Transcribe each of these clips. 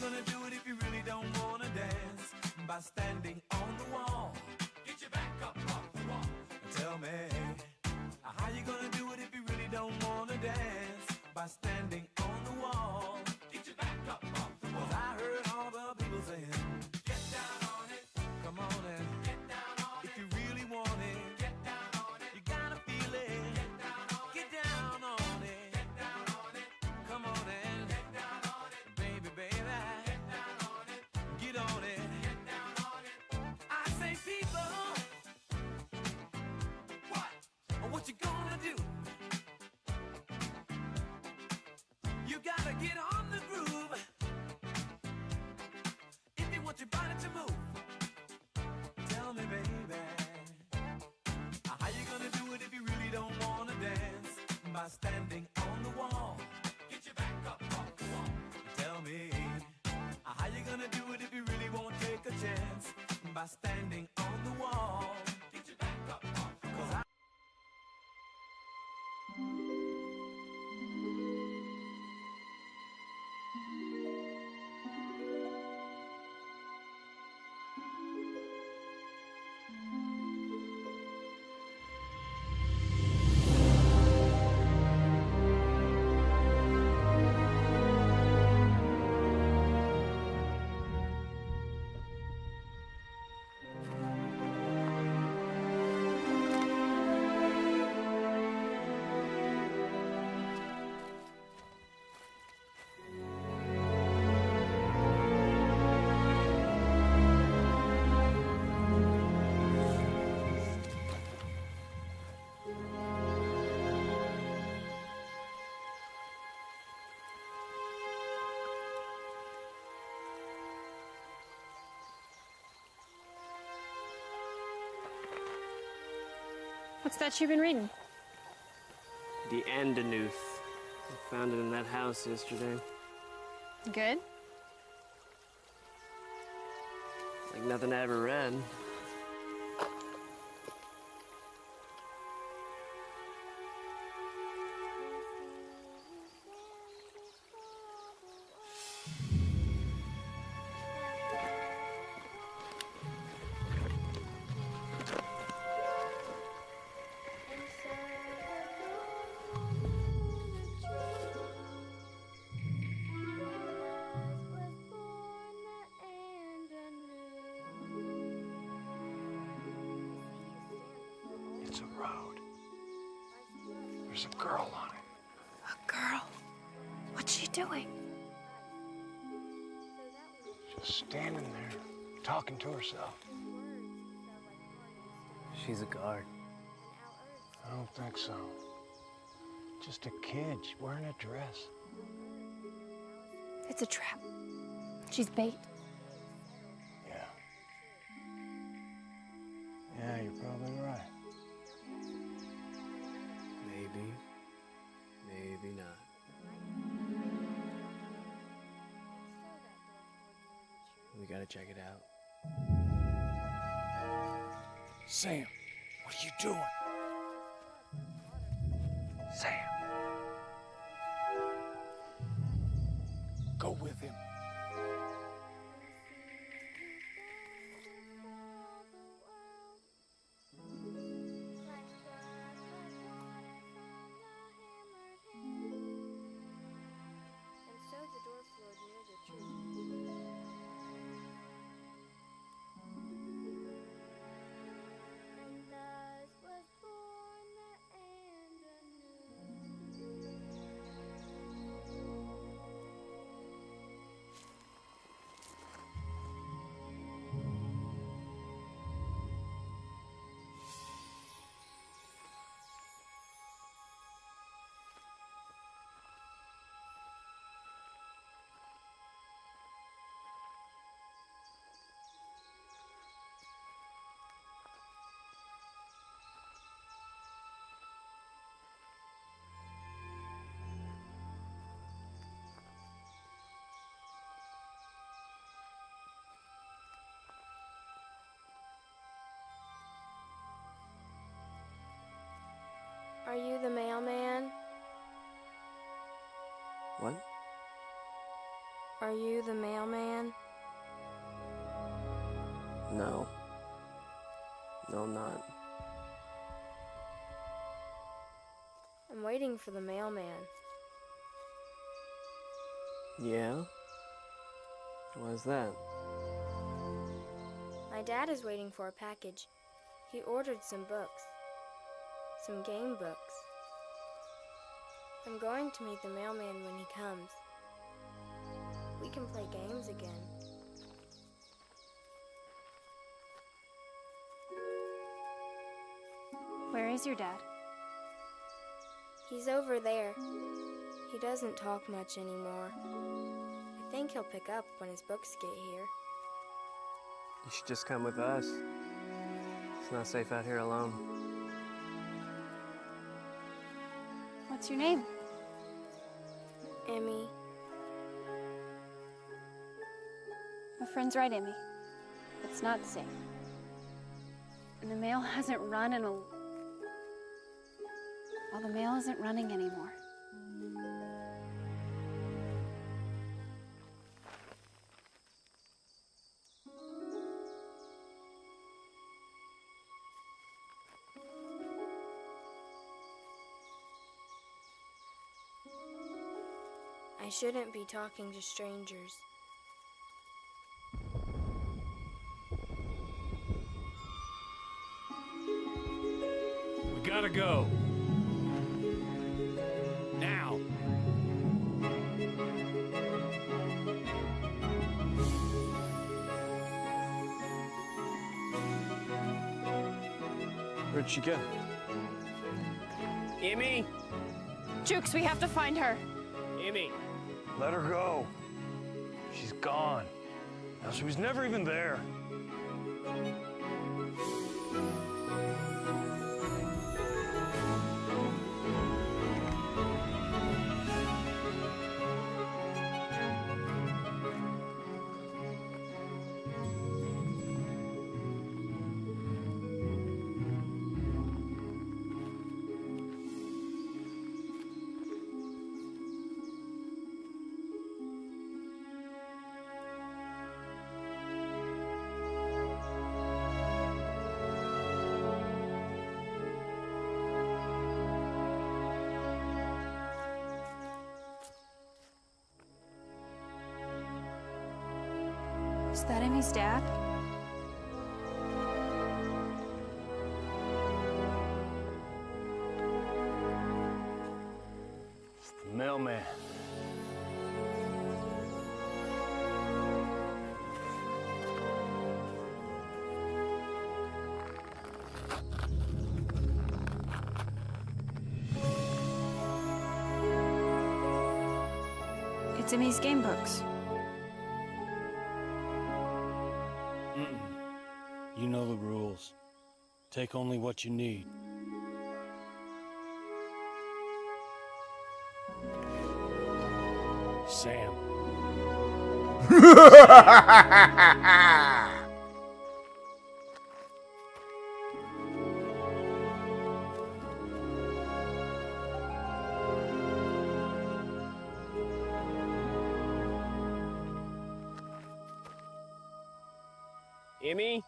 gonna do it if you really don't wanna dance? By standing on the wall. Get your back up off the wall. Tell me, how you gonna do it if you really don't wanna dance? By standing on the wall. Get your back up off the wall. 'Cause I heard all the people saying, get down on it. Come on and get down on it. If you really want it, get down on it. You gotta feel it. Get down on it. Get down on it. Get down on it. Come on and get down on it. Baby, baby. Get down on it. Get on it. Get down on it. I say, people, what you gonna do? You gotta get on the groove if you want your body to move. Tell me, baby, how you gonna do it if you really don't wanna dance? By standing on the wall. Get your back up off the wall. Tell me, how you gonna do it if you really won't take a chance? By standing on the wall. Get your back up off the wall. What's that you've been reading? The Andanuth. I found it in that house yesterday. Good? Like nothing I ever read. It's a road. There's a girl on it. A girl? What's she doing? Just standing there, talking to herself. She's a guard. I don't think so. Just a kid wearing a dress. It's a trap. She's bait. Yeah. Yeah, you're probably right. Maybe. Maybe not. We gotta check it out. Sam, what are you doing? Sam. Go with him. Are you the mailman? What? Are you the mailman? No. No, I'm not. I'm waiting for the mailman. Yeah? Why's that? My dad is waiting for a package. He ordered some books. Some game books. I'm going to meet the mailman when he comes. We can play games again. Where is your dad? He's over there. He doesn't talk much anymore. I think he'll pick up when his books get here. You should just come with us. It's not safe out here alone. What's your name? Emmy. My friend's right, Emmy. It's not safe. And the mail hasn't run in a... Well, the mail isn't running anymore. I shouldn't be talking to strangers. We gotta go. Now. Where'd she go? Emmy! Jukes, we have to find her. Emmy! Let her go. She's gone. Now, she was never even there. Is that Emmy's dad? It's the mailman. It's Emmy's game books. You know the rules. Take only what you need. Sam. Emmy?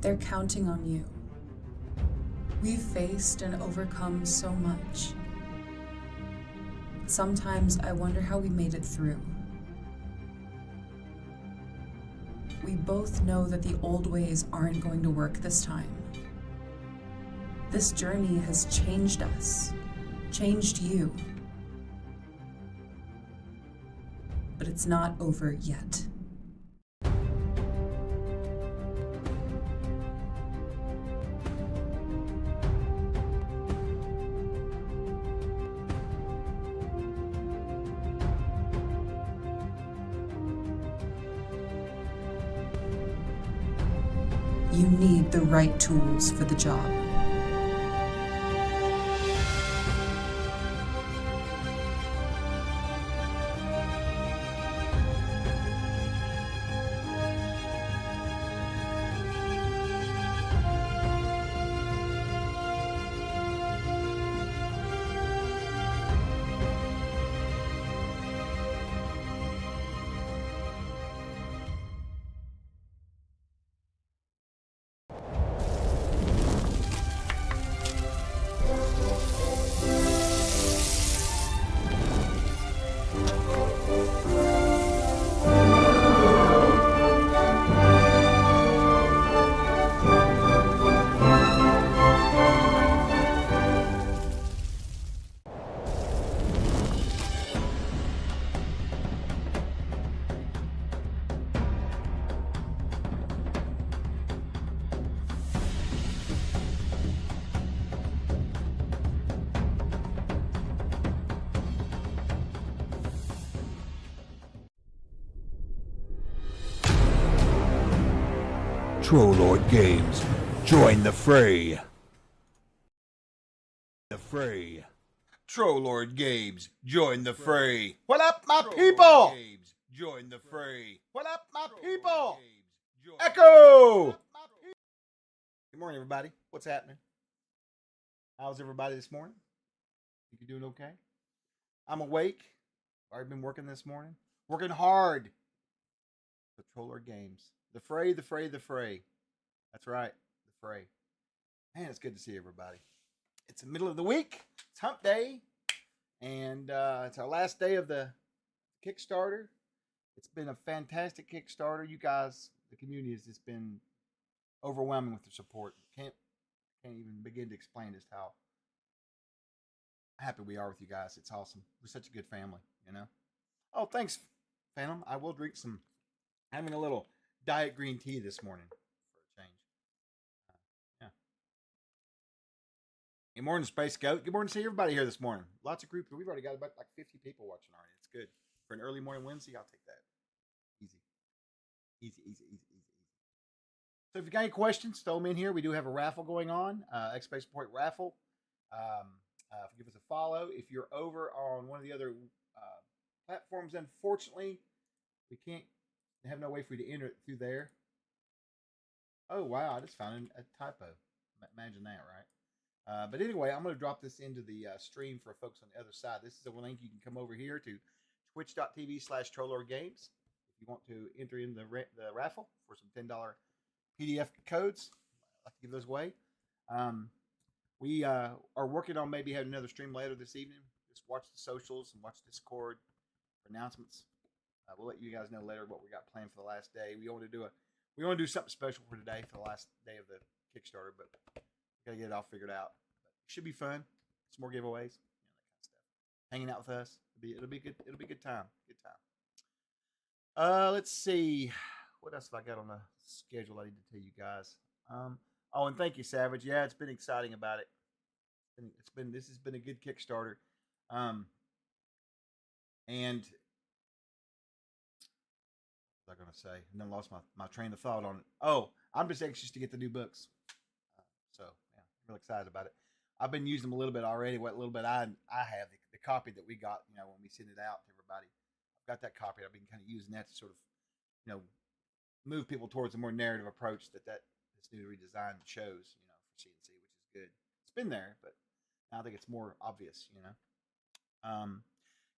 They're counting on you. We've faced and overcome so much. Sometimes I wonder how we made it through. We both know that the old ways aren't going to work this time. This journey has changed us, changed you. But it's not over yet. you need the right tools for the job. Trollord Games, join the fray. The fray. Trollord Games, join the fray. What up, my people? Games, join the fray. What up, my people? Echo! Good morning, everybody. What's happening? How's everybody this morning? Think you're doing okay? I'm awake. I've been working this morning. Working hard. The Trollord Games. The fray, the fray, the fray. That's right. The fray. Man, it's good to see everybody. It's the middle of the week. It's hump day. And it's our last day of the Kickstarter. It's been a fantastic Kickstarter. You guys, the community has just been overwhelming with the support. Can't even begin to explain just how happy we are with you guys. It's awesome. We're such a good family, you know. Oh, thanks, Phantom. I will drink some. Having a little diet green tea this morning for a change. Yeah. Good morning, Space Goat. Good morning to see everybody here this morning. Lots of groups. We've already got about like 50 people watching already. It's good. For an early morning Wednesday, I'll take that. Easy. Easy, easy, easy, easy, easy. So if you got any questions, throw them in here. We do have a raffle going on, X-Space Point raffle. Give us a follow. If you're over on one of the other platforms, unfortunately, we can't have no way for you to enter it through there. Oh, wow. I just found a typo. Imagine that, right? But anyway, I'm going to drop this into the stream for folks on the other side. This is a link. You can come over here to twitch.tv/TrollordGames if you want to enter in the raffle for some $10 PDF codes. I'd like to give those away. We are working on maybe having another stream later this evening. Just watch the socials and watch Discord for announcements. We'll let you guys know later what we got planned for the last day. We want to do something special for today, for the last day of the Kickstarter, but we gotta get it all figured out. But it should be fun. Some more giveaways, that kind of stuff. Hanging out with us. It'll be good. It'll be a good time. Good time. Let's see. What else have I got on the schedule I need to tell you guys? Oh, and thank you, Savage. Yeah, it's been exciting about it. This has been a good Kickstarter. And what was I going to say? And then lost my train of thought on it. Oh, I'm just anxious to get the new books. So, yeah, I'm really excited about it. I've been using them a little bit already. What little bit I have, the copy that we got, when we send it out to everybody. I've got that copy. I've been kind of using that to sort of, move people towards a more narrative approach that this new redesign shows, for CNC, which is good. It's been there, but now I think it's more obvious,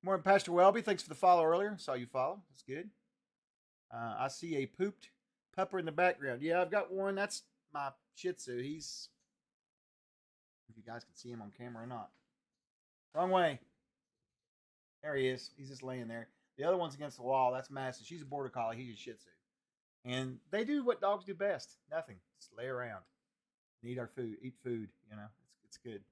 Morning, Pastor Welby. Thanks for the follow earlier. Saw you follow. That's good. I see a pooped pupper in the background. Yeah, I've got one. That's my Shih Tzu. If you guys can see him on camera or not. Wrong way. There he is. He's just laying there. The other one's against the wall. That's Madison. She's a border collie. He's a Shih Tzu. And they do what dogs do best. Nothing. Just lay around. And eat food. It's good.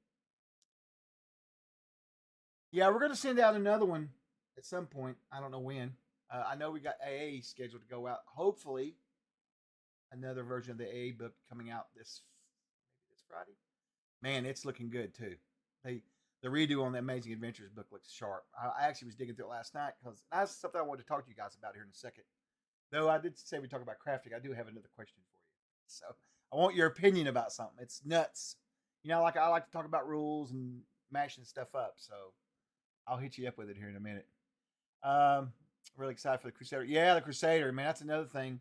Yeah, we're going to send out another one at some point. I don't know when. I know we got AA scheduled to go out. Hopefully, another version of the AA book coming out this Friday. Man, it's looking good too. The redo on the Amazing Adventures book looks sharp. I actually was digging through it last night because that's something I wanted to talk to you guys about here in a second. Though I did say we talk about crafting, I do have another question for you. So I want your opinion about something. It's nuts. You know, like I like to talk about rules and mashing stuff up. So I'll hit you up with it here in a minute. Um, really excited for the Crusader. Yeah, the Crusader, man, that's another thing.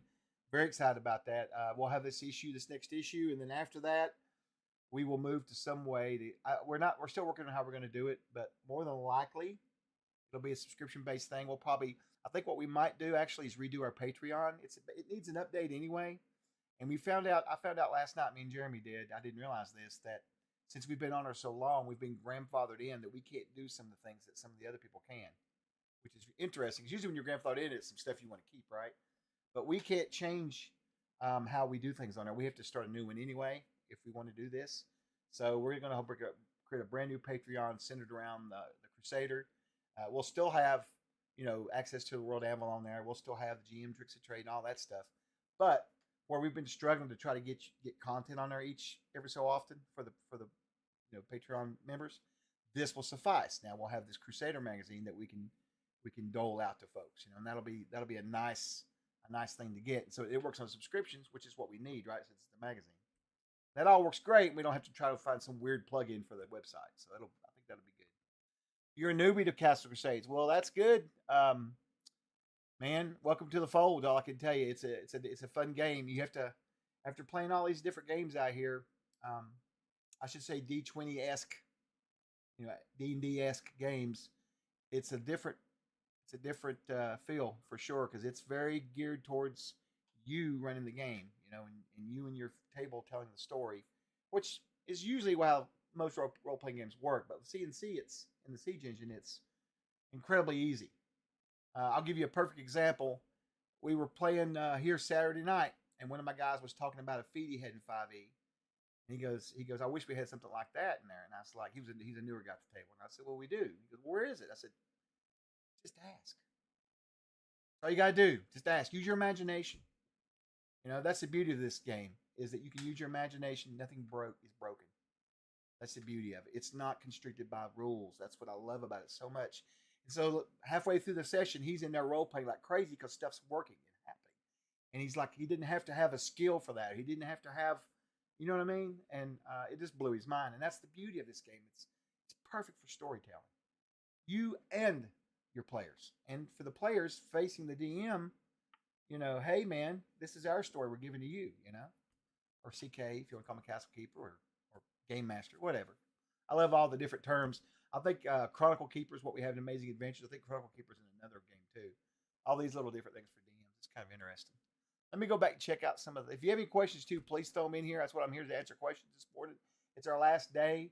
Very excited about that. We'll have this next issue, and then after that, we will move to some way to. We're still working on how we're going to do it, but more than likely, it'll be a subscription based thing. We'll probably, I think, what we might do actually is redo our Patreon. It needs an update anyway, and I found out last night. Me and Jeremy did. I didn't realize this, that since we've been on there so long, we've been grandfathered in that we can't do some of the things that some of the other people can, which is interesting. Because usually when you're grandfathered in, it's some stuff you want to keep, right? But we can't change how we do things on there. We have to start a new one anyway if we want to do this. So we're going to create a brand new Patreon centered around the Crusader. We'll still have, access to the World Anvil on there. We'll still have the GM Tricks of Trade and all that stuff. But where we've been struggling to try to get content on there every so often for the Patreon members, this will suffice. Now we'll have this Crusader magazine that we can dole out to folks, and that'll be a nice thing to get. And so it works on subscriptions, which is what we need, right? Since it's the magazine. That all works great, and we don't have to try to find some weird plug-in for the website. So I think that'll be good. You're a newbie to Castle Crusades. Well, that's good. Man, welcome to the fold. All I can tell you, it's a fun game. You have to, after playing all these different games out here, I should say D20-esque, D&D-esque games. It's a different feel for sure, because it's very geared towards you running the game, and you and your table telling the story, which is usually how most role-playing games work. But with CNC, it's in the Siege engine, it's incredibly easy. I'll give you a perfect example. We were playing here Saturday night, and one of my guys was talking about a feat he had in 5e. And he goes, I wish we had something like that in there. And I was like, he's a newer guy at the table. And I said, well, we do. He goes, where is it? I said, just ask. All you got to do, just ask. Use your imagination. That's the beauty of this game, is that you can use your imagination. Nothing is broken. That's the beauty of it. It's not constricted by rules. That's what I love about it so much. And so halfway through the session, he's in there role-playing like crazy because stuff's working and happening. And he's like, he didn't have to have a skill for that. He didn't have to have, you know what I mean? And it just blew his mind. And that's the beauty of this game. It's perfect for storytelling. You and your players. And for the players facing the DM, hey man, this is our story we're giving to you, or CK if you want to call him a castle keeper, or game master, whatever. I love all the different terms. I think Chronicle Keeper is what we have in Amazing Adventures. I think Chronicle Keeper's in another game too. All these little different things for DMs. It's kind of interesting. Let me go back and check out some of the. If you have any questions too, please throw them in here. That's what I'm here to answer questions this morning. It's our last day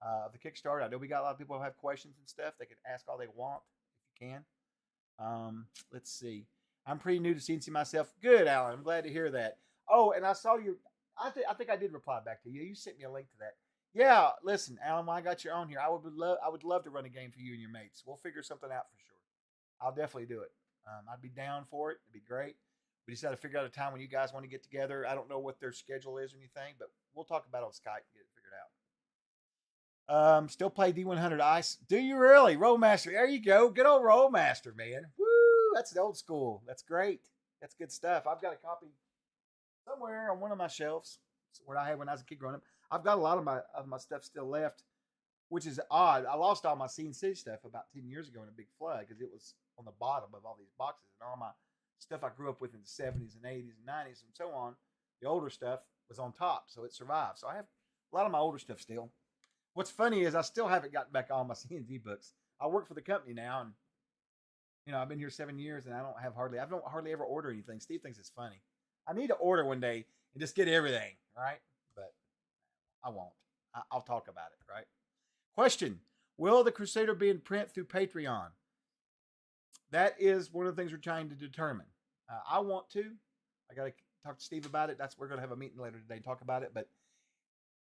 of the Kickstarter. I know we got a lot of people who have questions and stuff. They can ask all they want if you can. Let's see. I'm pretty new to CNC myself. Good, Alan. I'm glad to hear that. Oh, and I saw your. I think I did reply back to you. You sent me a link to that. Yeah, listen, Alan, when I got you on here, I would love to run a game for you and your mates. We'll figure something out for sure. I'll definitely do it. I'd be down for it. It'd be great. We just got to figure out a time when you guys want to get together. I don't know what their schedule is or anything, but we'll talk about it on Skype and get it figured out. Still play D100 Ice. Do you really? Rollmaster. There you go. Good old Rollmaster, man. Woo! That's the old school. That's great. That's good stuff. I've got a copy somewhere on one of my shelves where I had when I was a kid growing up. I've got a lot of my stuff still left, which is odd. I lost all my CNC stuff about 10 years ago in a big flood because it was on the bottom of all these boxes, and all my stuff I grew up with in the 70s and 80s and 90s and so on, the older stuff was on top, so it survived. So I have a lot of my older stuff still. What's funny is I still haven't gotten back all my CNC books. I work for the company now, and I've been here 7 years, and I don't hardly ever order anything. Steve thinks it's funny. I need to order one day and just get everything, right? But I won't. I'll talk about it, right? Question: will the Crusader be in print through Patreon? That is one of the things we're trying to determine. I want to. I got to talk to Steve about it. We're going to have a meeting later today and talk about it. But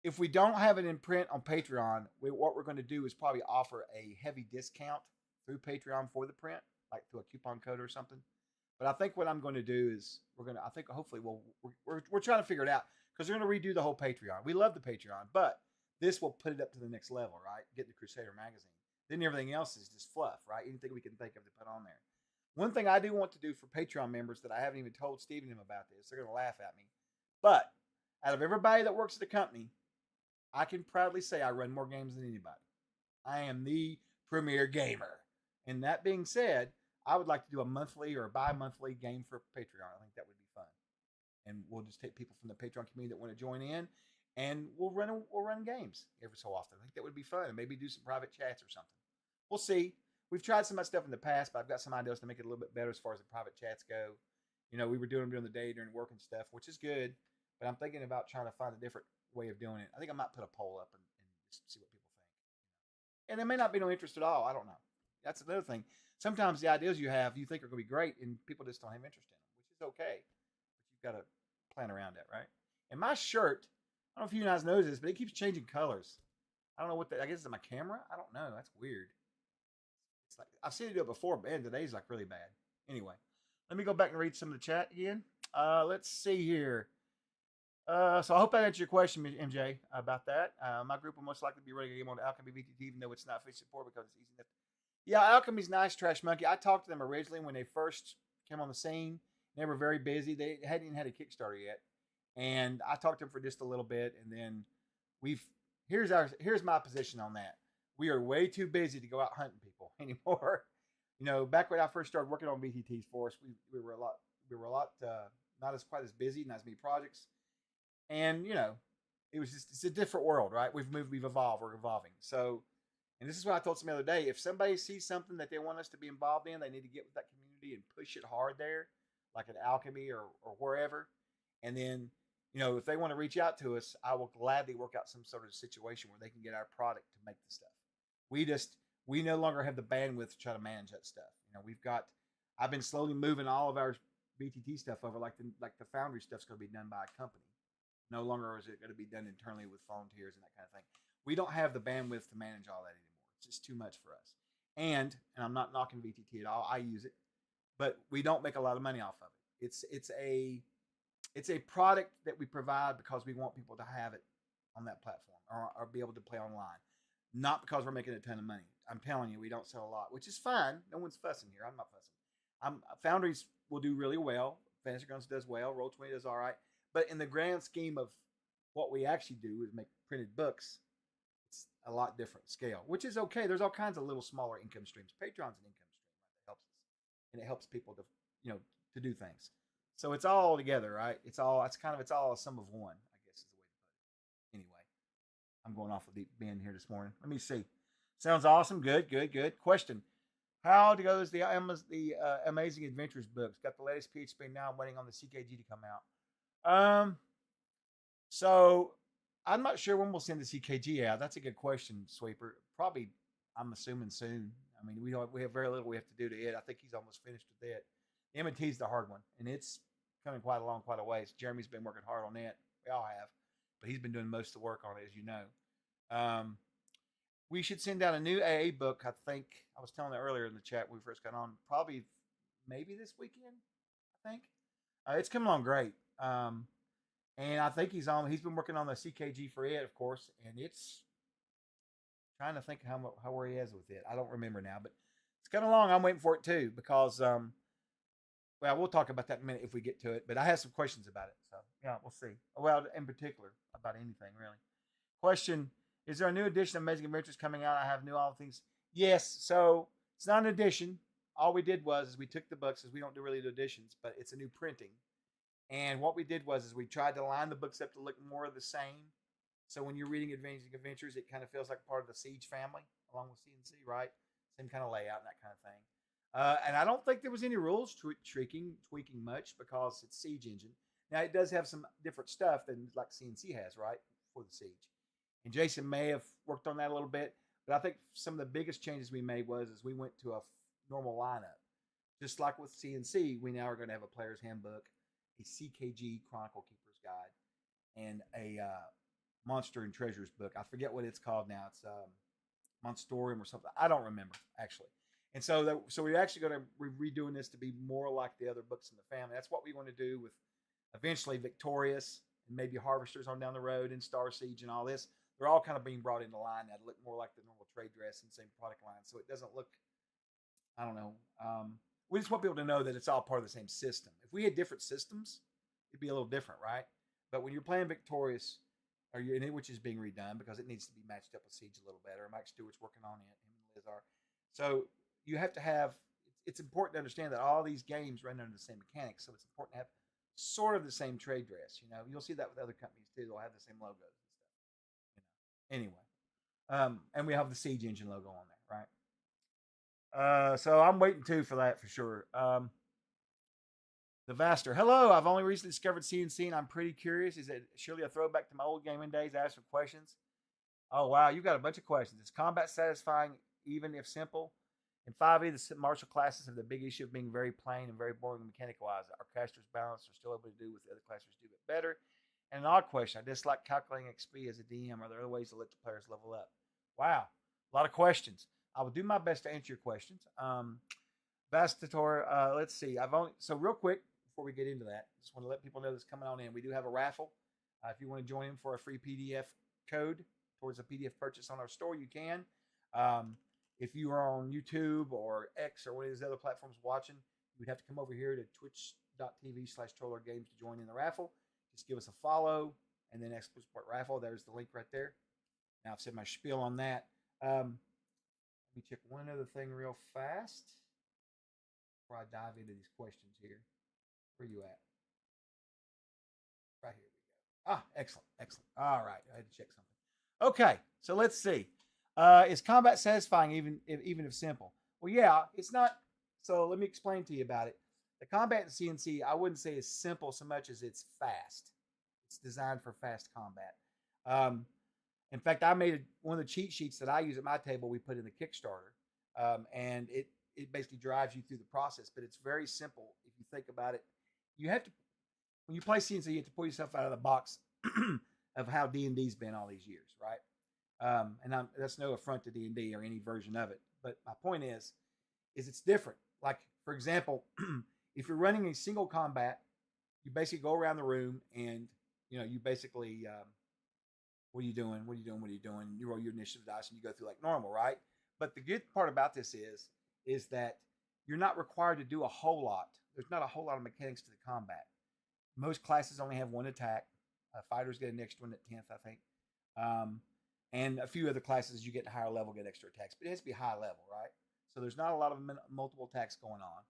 if we don't have it in print on Patreon, what we're going to do is probably offer a heavy discount through Patreon for the print, like through a coupon code or something. But I think what I'm going to do is hopefully we're trying to figure it out because we're going to redo the whole Patreon. We love the Patreon, but this will put it up to the next level, right? Get the Crusader magazine. Then everything else is just fluff, right? Anything we can think of to put on there. One thing I do want to do for Patreon members that I haven't even told Steve and him about this, they're going to laugh at me, but Out of everybody that works at the company, I can proudly say I run more games than anybody. I am the premier gamer. And that being said, I would like to do a monthly or bi-monthly game for Patreon. I think that would be fun. And we'll just take people from the Patreon community that want to join in, and we'll run games every so often. I think that would be fun, and maybe do some private chats or something. We'll see. We've tried some of that stuff in the past, but I've got some ideas to make it a little bit better as far as the private chats go. You know, we were doing them during the day during work and stuff, which is good. But I'm thinking about trying to find a different way of doing it. I think I might put a poll up and just see what people think. And there may not be no interest at all. I don't know. That's another thing. Sometimes the ideas you have, you think are going to be great, and people just don't have interest in them, which is okay. But you've got to plan around that, right? And my shirt, I don't know if you guys know this, but it keeps changing colors. I don't know what I guess it's my camera. I don't know. That's weird. It's like I've seen it do it before, but today's like really bad. Anyway, let me go back and read some of the chat again. Let's see here. So I hope I answered your question, MJ, about that. My group will most likely be running a game on Alchemy VTT, even though it's not free support because it's easy enough. Yeah, Alchemy's nice, Trash Monkey. I talked to them originally when they first came on the scene. They were very busy. They hadn't even had a Kickstarter yet. And I talked to them for just a little bit, and then here's my position on that. We are way too busy to go out hunting people anymore. You know, back when I first started working on VTTs for us, we were a lot not as quite as busy, not as many projects. And you know, it's a different world, right? We've evolved, we're evolving. So, and this is what I told some the other day. If somebody sees something that they want us to be involved in, they need to get with that community and push it hard there, like at Alchemy or wherever. And then, you know, if they want to reach out to us, I will gladly work out some sort of situation where they can get our product to make the stuff. We no longer have the bandwidth to try to manage that stuff. You know, I've been slowly moving all of our BTT stuff over, like the Foundry stuff's going to be done by a company. No longer is it going to be done internally with volunteers and that kind of thing. We don't have the bandwidth to manage all that anymore. It's just too much for us. And I'm not knocking VTT at all. I use it, but we don't make a lot of money off of it. It's a product that we provide because we want people to have it on that platform or be able to play online, not because we're making a ton of money. I'm telling you, we don't sell a lot, which is fine. No one's fussing here. I'm not fussing. Foundries will do really well. Fantasy Grounds does well. Roll20 does all right. But in the grand scheme of what we actually do is make printed books, it's a lot different scale, which is okay. There's all kinds of little smaller income streams. Patreon's an income stream, right? That helps us. And it helps people to do things. So it's all together, right? It's all a sum of one, I guess is the way to put it. Anyway, I'm going off a deep bend here this morning. Let me see. Sounds awesome. Good. Question. How goes the Amazing Adventures books? Got the latest PHP now. I'm waiting on the CKG to come out. So I'm not sure when we'll send the CKG out. That's a good question, Sweeper. Probably, I'm assuming soon. I mean, we have very little we have to do to it. I think he's almost finished with it. M&T's the hard one, and it's coming quite a ways. Jeremy's been working hard on it. We all have, but he's been doing most of the work on it, as you know. We should send out a new AA book. I think I was telling it earlier in the chat when we first got on. Probably, maybe this weekend. I think it's coming along great. And I think he's been working on the CKG for it, of course, and it's trying to think where he is with it. I don't remember now, but it's coming along. I'm waiting for it too because, well, we'll talk about that in a minute if we get to it, but I have some questions about it. So yeah, we'll see. Well, in particular about anything really. Question: is there a new edition of Amazing Adventures coming out? I have all things. Yes. So it's not an edition. All we did was we took the books, as we don't really do editions, but it's a new printing. And what we did was we tried to line the books up to look more of the same. So when you're reading Amazing Adventures, it kind of feels like part of the Siege family, along with CNC, right? Same kind of layout and that kind of thing. And I don't think there was any rules tweaking much because it's Siege engine. Now it does have some different stuff than like CNC has, right, for the Siege. And Jason may have worked on that a little bit, but I think some of the biggest changes we made was we went to a normal lineup. Just like with CNC, we now are going to have a player's handbook, a CKG Chronicle Keeper's Guide, and a Monster and Treasures book. I forget what it's called now. It's Monstorium or something. I don't remember, actually. And so we're actually going to be redoing this to be more like the other books in the family. That's what we want to do with eventually Victorious and maybe Harvesters on down the road and Star Siege and all this. They're all kind of being brought into line now to look more like the normal trade dress and same product line. So it doesn't look, I don't know. We just want people to know that it's all part of the same system. If we had different systems, it'd be a little different, right? But when you're playing Victorious, or you which is being redone because it needs to be matched up with Siege a little better. Mike Stewart's working on it. Him and Liz are. So you have to have. It's important to understand that all these games run under the same mechanics. So it's important to have sort of the same trade dress. You know, you'll see that with other companies too. They'll have the same logos and stuff. Anyway, and we have the Siege Engine logo on there, right? So I'm waiting too for that for sure. The Vaster. Hello, I've only recently discovered CNC and I'm pretty curious. Is it surely a throwback to my old gaming days? Ask for questions. Oh, wow, you've got a bunch of questions. Is combat satisfying even if simple? In 5e, the martial classes have the big issue of being very plain and very boring mechanic-wise. Our casters' balance are still able to do what the other classes do, but better. And an odd question. I dislike calculating XP as a DM. Are there other ways to let the players level up? Wow, a lot of questions. I will do my best to answer your questions. Vastator, let's see. So real quick before we get into that, just want to let people know this coming on in. We do have a raffle. If you want to join in for a free PDF code towards a PDF purchase on our store, you can. If you are on YouTube or X or one of these other platforms watching, you would have to come over here to twitch.tv/TrollerGames to join in the raffle. Just give us a follow and then Export Raffle. There's the link right there. Now I've said my spiel on that. Let me check one other thing real fast before I dive into these questions here. Where are you at? Right here we go. Ah, excellent, excellent. All right, I had to check something. Okay, so let's see. Is combat satisfying even if simple? Well, yeah, it's not. So let me explain to you about it. The combat in CNC, I wouldn't say is simple so much as it's fast. It's designed for fast combat. In fact, I made one of the cheat sheets that I use at my table. We put in the Kickstarter, and it basically drives you through the process. But it's very simple if you think about it. You have to, when you play CNC, you have to pull yourself out of the box of how D&D's been all these years, right? That's no affront to D&D or any version of it. But my point is it's different. Like, for example, if you're running a single combat, you basically go around the room and, you basically, what are you doing? What are you doing? What are you doing? You roll your initiative dice and you go through like normal, right? But the good part about this is that you're not required to do a whole lot. There's not a whole lot of mechanics to the combat. Most classes only have one attack. Fighters get an extra one at 10th, I think. And a few other classes you get to higher level get extra attacks, but it has to be high level, right? So there's not a lot of multiple attacks going on.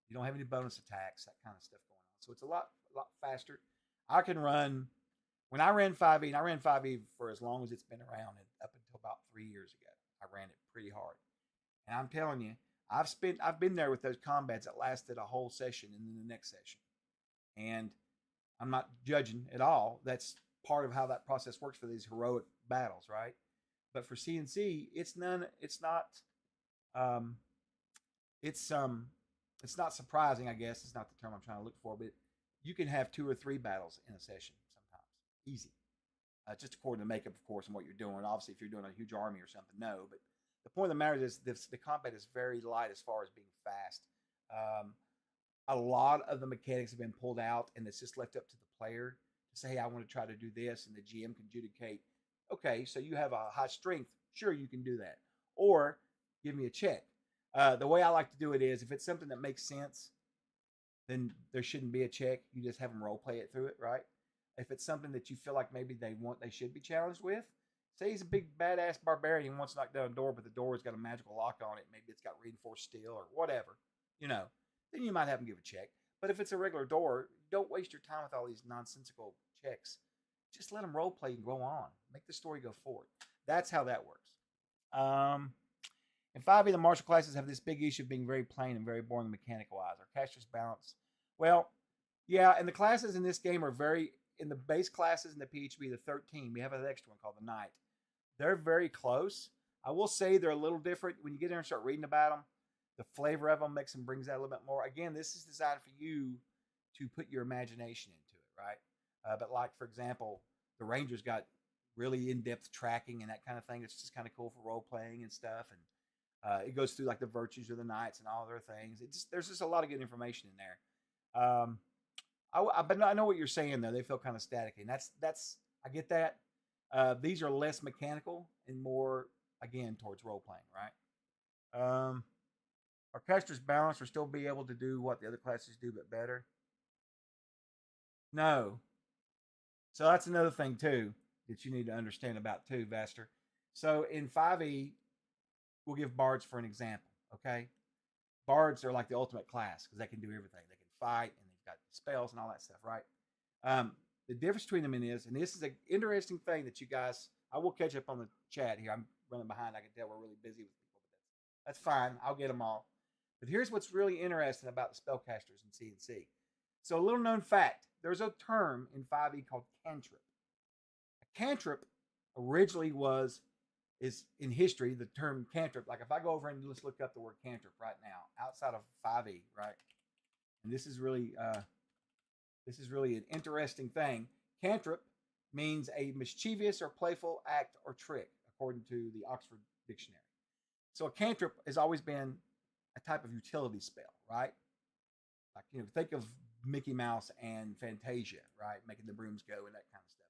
You don't have any bonus attacks, that kind of stuff going on. So it's a lot faster. I can run, when I ran 5e, and I ran 5e for as long as it's been around, up until about 3 years ago. I ran it pretty hard. And I'm telling you, I've been there with those combats that lasted a whole session and then the next session. And I'm not judging at all. That's part of how that process works for these heroic battles, right? But for CNC, it's not surprising, I guess. It's not the term I'm trying to look for, but you can have 2 or 3 battles in a session sometimes. Easy. Just according to makeup, of course, and what you're doing. Obviously, if you're doing a huge army or something, no. But the point of the matter is the combat is very light as far as being fast. A lot of the mechanics have been pulled out, and it's just left up to the player to say, hey, I want to try to do this, and the GM can adjudicate, okay, so you have a high strength. Sure, you can do that. Or give me a check. The way I like to do it is if it's something that makes sense, then there shouldn't be a check. You just have them role play it through it, right? If it's something that you feel like maybe they should be challenged with, say he's a big badass barbarian and wants to knock down a door, but the door's got a magical lock on it. Maybe it's got reinforced steel or whatever, then you might have them give a check. But if it's a regular door, don't waste your time with all these nonsensical checks. Just let them role play and go on. Make the story go forward. That's how that works. In 5e, the martial classes have this big issue of being very plain and very boring mechanic-wise. Our caster's balance. Well, yeah, and the classes in this game are in the base classes in the PHB, the 13, we have an extra one called the Knight. They're very close. I will say they're a little different. When you get there and start reading about them, the flavor of them brings that a little bit more. Again, this is designed for you to put your imagination into it, right? But like, for example, the Rangers got really in-depth tracking and that kind of thing. It's just kind of cool for role-playing and stuff. And it goes through like the virtues of the knights and all their things. There's just a lot of good information in there. But I know what you're saying, though. They feel kind of static. And that's I get that. These are less mechanical and more, again, towards role-playing, right? Our caster's balance will still be able to do what the other classes do, but better. No. So that's another thing too that you need to understand about too, Vaster. So in 5e, we'll give bards for an example. Okay, bards are like the ultimate class because they can do everything. They can fight and they've got spells and all that stuff, right? The difference between them is, and this is an interesting thing that you guys, I will catch up on the chat here. I'm running behind. I can tell we're really busy with people, but that's fine. I'll get them all. But here's what's really interesting about the spellcasters in C&C. So a little known fact, there's a term in 5e called cantrip. A cantrip originally is in history, the term cantrip. Like if I go over and let's look up the word cantrip right now, outside of 5e, right? And this is really an interesting thing. Cantrip means a mischievous or playful act or trick, according to the Oxford Dictionary. So a cantrip has always been a type of utility spell, right? Like, think of Mickey Mouse and Fantasia, right? Making the brooms go and that kind of stuff.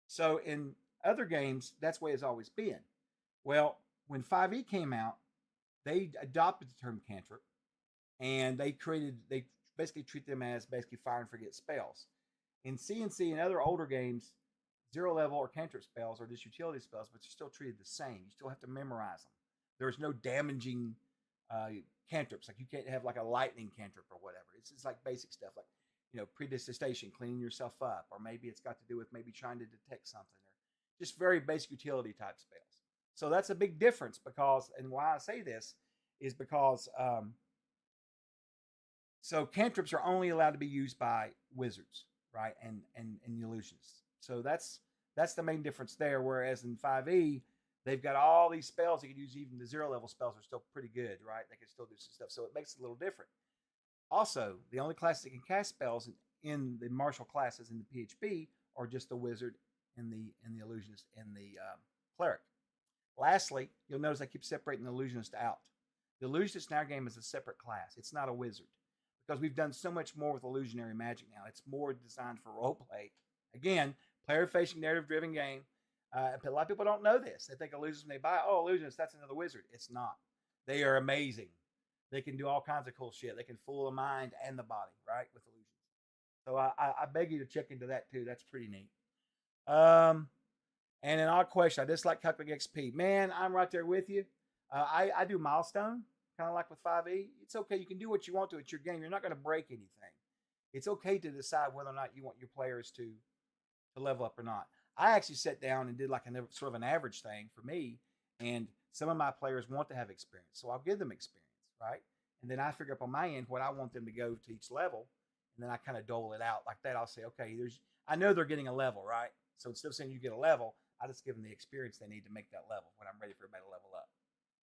So in other games, that's the way it's always been. Well, when 5e came out, they adopted the term cantrip, and they basically treat them as basically fire and forget spells. In C&C and other older games, 0 level or cantrip spells are just utility spells, but you're still treated the same. You still have to memorize them. There's no damaging cantrips. Like you can't have like a lightning cantrip or whatever. It's like basic stuff like, predestination, cleaning yourself up, or maybe it's got to do with maybe trying to detect something, or just very basic utility type spells. So that's a big difference because, and why I say this is because, so cantrips are only allowed to be used by wizards, right, and illusionists. So that's the main difference there. Whereas in 5e, they've got all these spells. You can use even the 0 level spells are still pretty good, right? They can still do some stuff. So it makes it a little different. Also, the only classes that can cast spells in the martial classes in the PHP are just the wizard and the illusionist and the cleric. Lastly, you'll notice I keep separating the illusionist out. The illusionist in our game is a separate class. It's not a wizard because we've done so much more with illusionary magic now. It's more designed for roleplay. Again, player-facing, narrative-driven game. A lot of people don't know this. They think illusionists, when they buy, illusionist, that's another wizard. It's not. They are amazing. They can do all kinds of cool shit. They can fool the mind and the body, right, with illusions. So I beg you to check into that too. That's pretty neat. And an odd question. I dislike calculating XP. Man, I'm right there with you. I do milestone, kind of like with 5e. It's okay. You can do what you want to. It's your game. You're not going to break anything. It's okay to decide whether or not you want your players to level up or not. I actually sat down and did like a sort of an average thing for me. And some of my players want to have experience. So I'll give them experience, right? And then I figure up on my end what I want them to go to each level. And then I kind of dole it out like that. I'll say, okay, I know they're getting a level, right? So instead of saying you get a level, I just give them the experience they need to make that level when I'm ready for everybody to level up.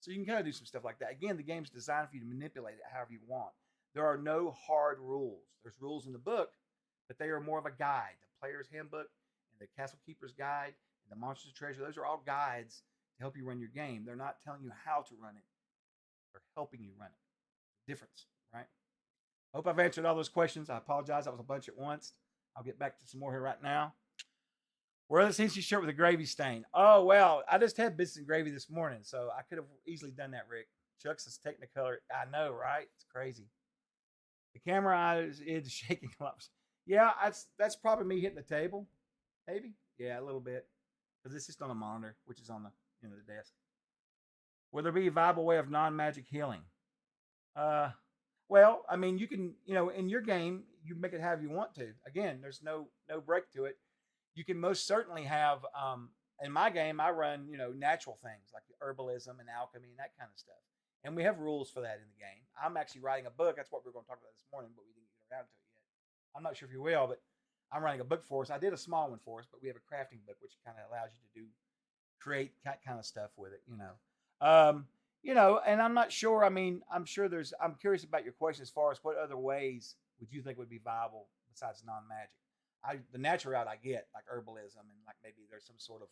So you can kind of do some stuff like that. Again, the game's designed for you to manipulate it however you want. There are no hard rules. There's rules in the book, but they are more of a guide. The player's handbook and the castle keeper's guide and the monster's treasure, those are all guides to help you run your game. They're not telling you how to run it. They're helping you run it. Difference, right? Hope I've answered all those questions. I apologize. That was a bunch at once. I'll get back to some more here right now. Wear the CNC shirt with a gravy stain. Oh, well, I just had biscuits and gravy this morning, so I could have easily done that, Rick. Chuck's is Technicolor. I know, right? It's crazy. The camera eye is shaking a lot. Yeah, that's probably me hitting the table. Maybe. Yeah, a little bit. Because it's just on a monitor, which is on the desk. Will there be a viable way of non-magic healing? Well, I mean, you can, in your game, you make it however you want to. Again, there's no break to it. You can most certainly have, in my game, I run, natural things like herbalism and alchemy and that kind of stuff. And we have rules for that in the game. I'm actually writing a book. That's what we were going to talk about this morning, but we didn't get around to it yet. I'm not sure if you will, but I'm writing a book for us. I did a small one for us, but we have a crafting book, which kind of allows you to create that kind of stuff with it, and I'm not sure. I mean, I'm curious about your question as far as what other ways would you think would be viable besides non-magic? The natural route I get, like herbalism, and like maybe there's some sort of,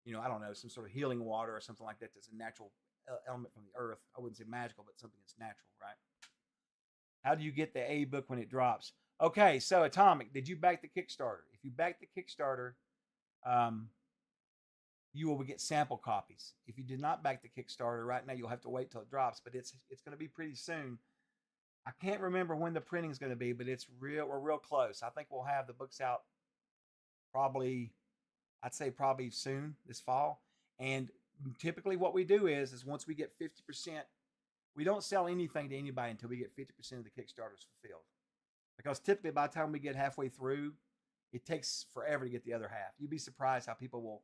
I don't know, some sort of healing water or something like that that's a natural element from the earth. I wouldn't say magical, but something that's natural, right? How do you get the A book when it drops? Okay, so Atomic, did you back the Kickstarter? If you back the Kickstarter, you will get sample copies. If you did not back the Kickstarter, right now you'll have to wait till it drops, but it's going to be pretty soon. I can't remember when the printing is going to be, but we're real close. I think we'll have the books out probably, I'd say probably soon this fall. And typically what we do is once we get 50%, we don't sell anything to anybody until we get 50% of the Kickstarters fulfilled. Because typically by the time we get halfway through, it takes forever to get the other half. You'd be surprised how people will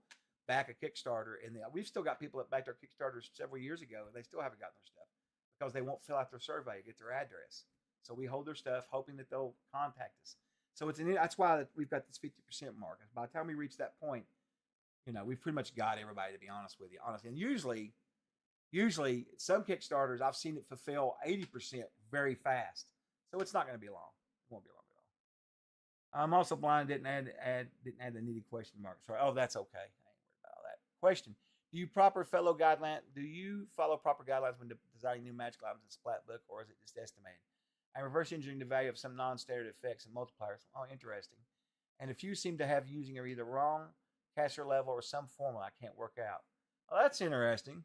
back a Kickstarter, and we've still got people that backed our Kickstarters several years ago, and they still haven't gotten their stuff because they won't fill out their survey, get their address. So we hold their stuff, hoping that they'll contact us. So that's why we've got this 50% mark. By the time we reach that point, we've pretty much got everybody, to be honest with you. Honestly, and usually some Kickstarters I've seen it fulfill 80% very fast. So it's not going to be long. It won't be long at all. I'm also blind. Didn't add the needed question mark. Sorry. Oh, that's okay. I ain't worried about all that. Question: Do you follow proper guidelines when designing new magic items in Splat Book, or is it just estimated? And reverse engineering the value of some non-standard effects and multipliers. Oh, interesting. And a few seem to have using either wrong caster level or some formula I can't work out. Oh, that's interesting.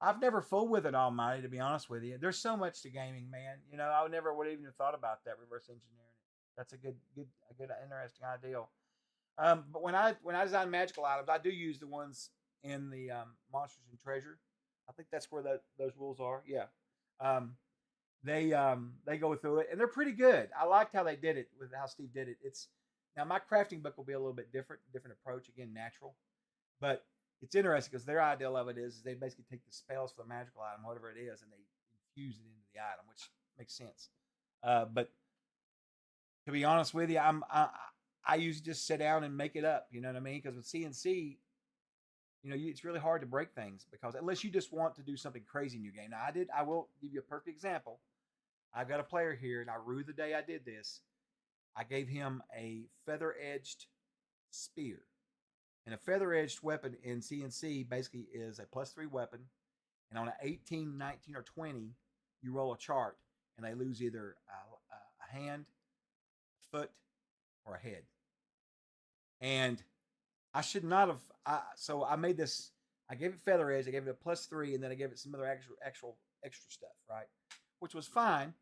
I've never fooled with it, Almighty, to be honest with you. There's so much to gaming, man. I never would even have thought about that, reverse engineering. That's a good, interesting idea. But when I design magical items, I do use the ones in the Monsters and Treasure. I think that's where those rules are. Yeah. They go through it, and they're pretty good. I liked how they did it with how Steve did it. Now my crafting book will be a little bit different approach, again, natural, but it's interesting because their idea of it is they basically take the spells for the magical item, whatever it is, and they infuse it into the item, which makes sense. But to be honest with you, I usually just sit down and make it up. You know what I mean? Because with CNC, it's really hard to break things because unless you just want to do something crazy in your game. Now I will give you a perfect example. I've got a player here, and I rue the day I did this. I gave him a feather-edged spear. And a feather-edged weapon in CNC basically is a +3 weapon. And on an 18, 19, or 20, you roll a chart, and they lose either a hand, a foot, or a head. And I should not have. So I made this. I gave it feather edge. I gave it a +3, and then I gave it some other extra stuff, right? Which was fine.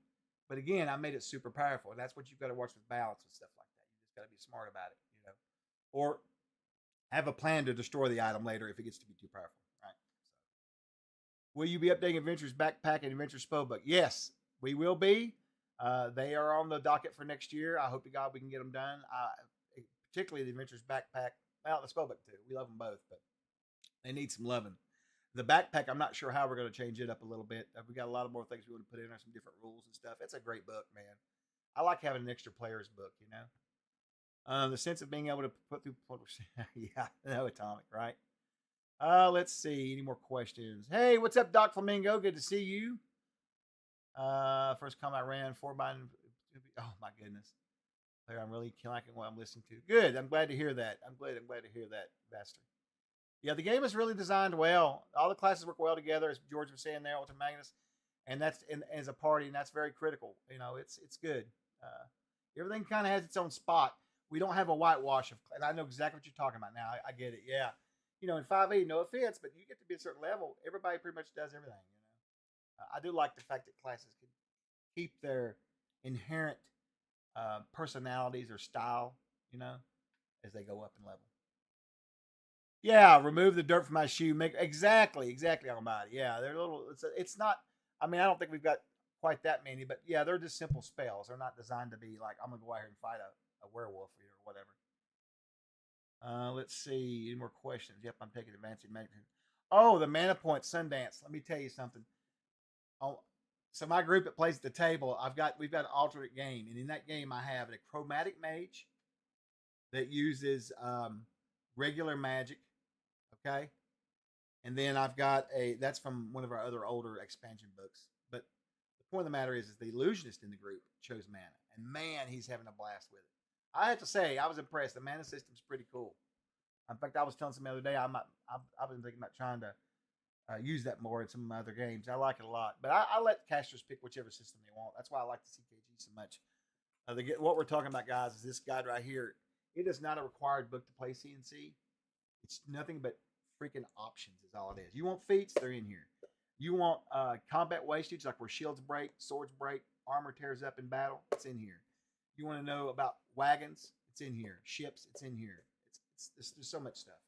But again, I made it super powerful, and that's what you've got to watch with balance and stuff like that. You just got to be smart about it, or have a plan to destroy the item later if it gets to be too powerful, right? So, will you be updating Adventures Backpack and Adventures Spellbook? Yes, we will be. They are on the docket for next year. I hope to God we can get them done. Particularly the Adventures Backpack. Well, the Spellbook too. We love them both, but they need some loving. The backpack, I'm not sure how we're going to change it up a little bit. We got a lot of more things we want to put in there, some different rules and stuff. It's a great book, man. I like having an extra player's book, The sense of being able to put through, yeah, no, Atomic, right? Let's see, any more questions? Hey, what's up, Doc Flamingo? Good to see you. First comment I ran 4x. Oh my goodness, I'm really liking what I'm listening to. Good, I'm glad to hear that. I'm glad to hear that, Bastard. Yeah, the game is really designed well. All the classes work well together, as George was saying there, Ultra Magnus, and that's as a party, and that's very critical. It's good. Everything kind of has its own spot. We don't have a whitewash and I know exactly what you're talking about now. I get it. Yeah, in 5e, no offense, but you get to be a certain level, everybody pretty much does everything. I do like the fact that classes can keep their inherent personalities or style, as they go up in level. Yeah, remove the dirt from my shoe. Exactly, Almighty. Yeah, they're little. It's not. I mean, I don't think we've got quite that many, but yeah, they're just simple spells. They're not designed to be like I'm gonna go out here and fight a werewolf or whatever. Let's see. Any more questions? Yep, I'm taking advantage of management. Oh, the Mana Point Sundance. Let me tell you something. Oh, so my group that plays at the table, we've got an alternate game, and in that game I have a chromatic mage that uses regular magic. Okay. And then I've got that's from one of our other older expansion books. But the point of the matter is the illusionist in the group chose mana. And man, he's having a blast with it. I have to say, I was impressed. The mana system's pretty cool. In fact, I was telling somebody the other day, I've been thinking about trying to use that more in some of my other games. I like it a lot. But I let casters pick whichever system they want. That's why I like the CKG so much. What we're talking about, guys, is this guide right here. It is not a required book to play CNC. It's nothing but freaking options is all it is. You want feats? They're in here. You want combat wastage, like where shields break, swords break, armor tears up in battle? It's in here. You want to know about wagons? It's in here. Ships? It's in here. There's so much stuff.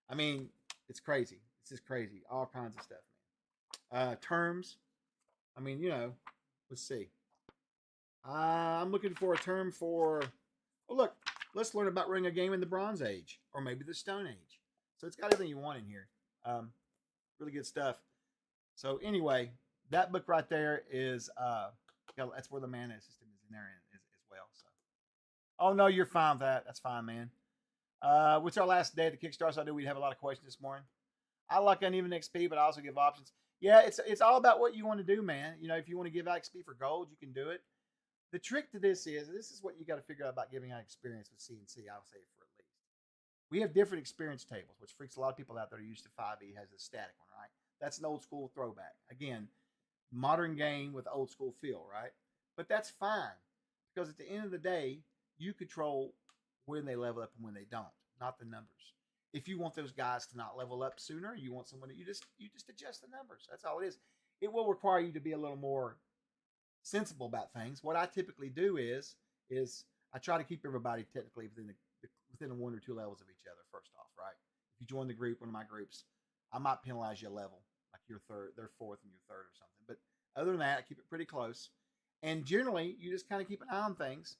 I mean, it's crazy. It's just crazy. All kinds of stuff, man. Terms. I mean, let's see. I'm looking for a term for. Oh, look. Let's learn about running a game in the Bronze Age or maybe the Stone Age. So it's got everything you want in here. Really good stuff. So anyway, that book right there is that's where the mana system is in there as well. So, oh no, you're fine with that. That's fine, man. What's our last day at the Kickstarter? So I knew we'd have a lot of questions this morning. I like uneven XP, but I also give options. Yeah, it's all about what you want to do, man. If you want to give out XP for gold, you can do it. The trick to this is what you got to figure out about giving out experience with CNC. I'll say it for at least. We have different experience tables, which freaks a lot of people out that are used to 5e has a static one, right? That's an old school throwback. Again, modern game with old school feel, right? But that's fine because at the end of the day, you control when they level up and when they don't, not the numbers. If you want those guys to not level up sooner, you want someone you just adjust the numbers. That's all it is. It will require you to be a little more sensible about things. What I typically do is I try to keep everybody technically within 1 or 2 levels of each other. First off, right? If you join the group, one of my groups, I might penalize you a level, like you're third, they're fourth, and you're third or something. But other than that, I keep it pretty close. And generally, you just kind of keep an eye on things,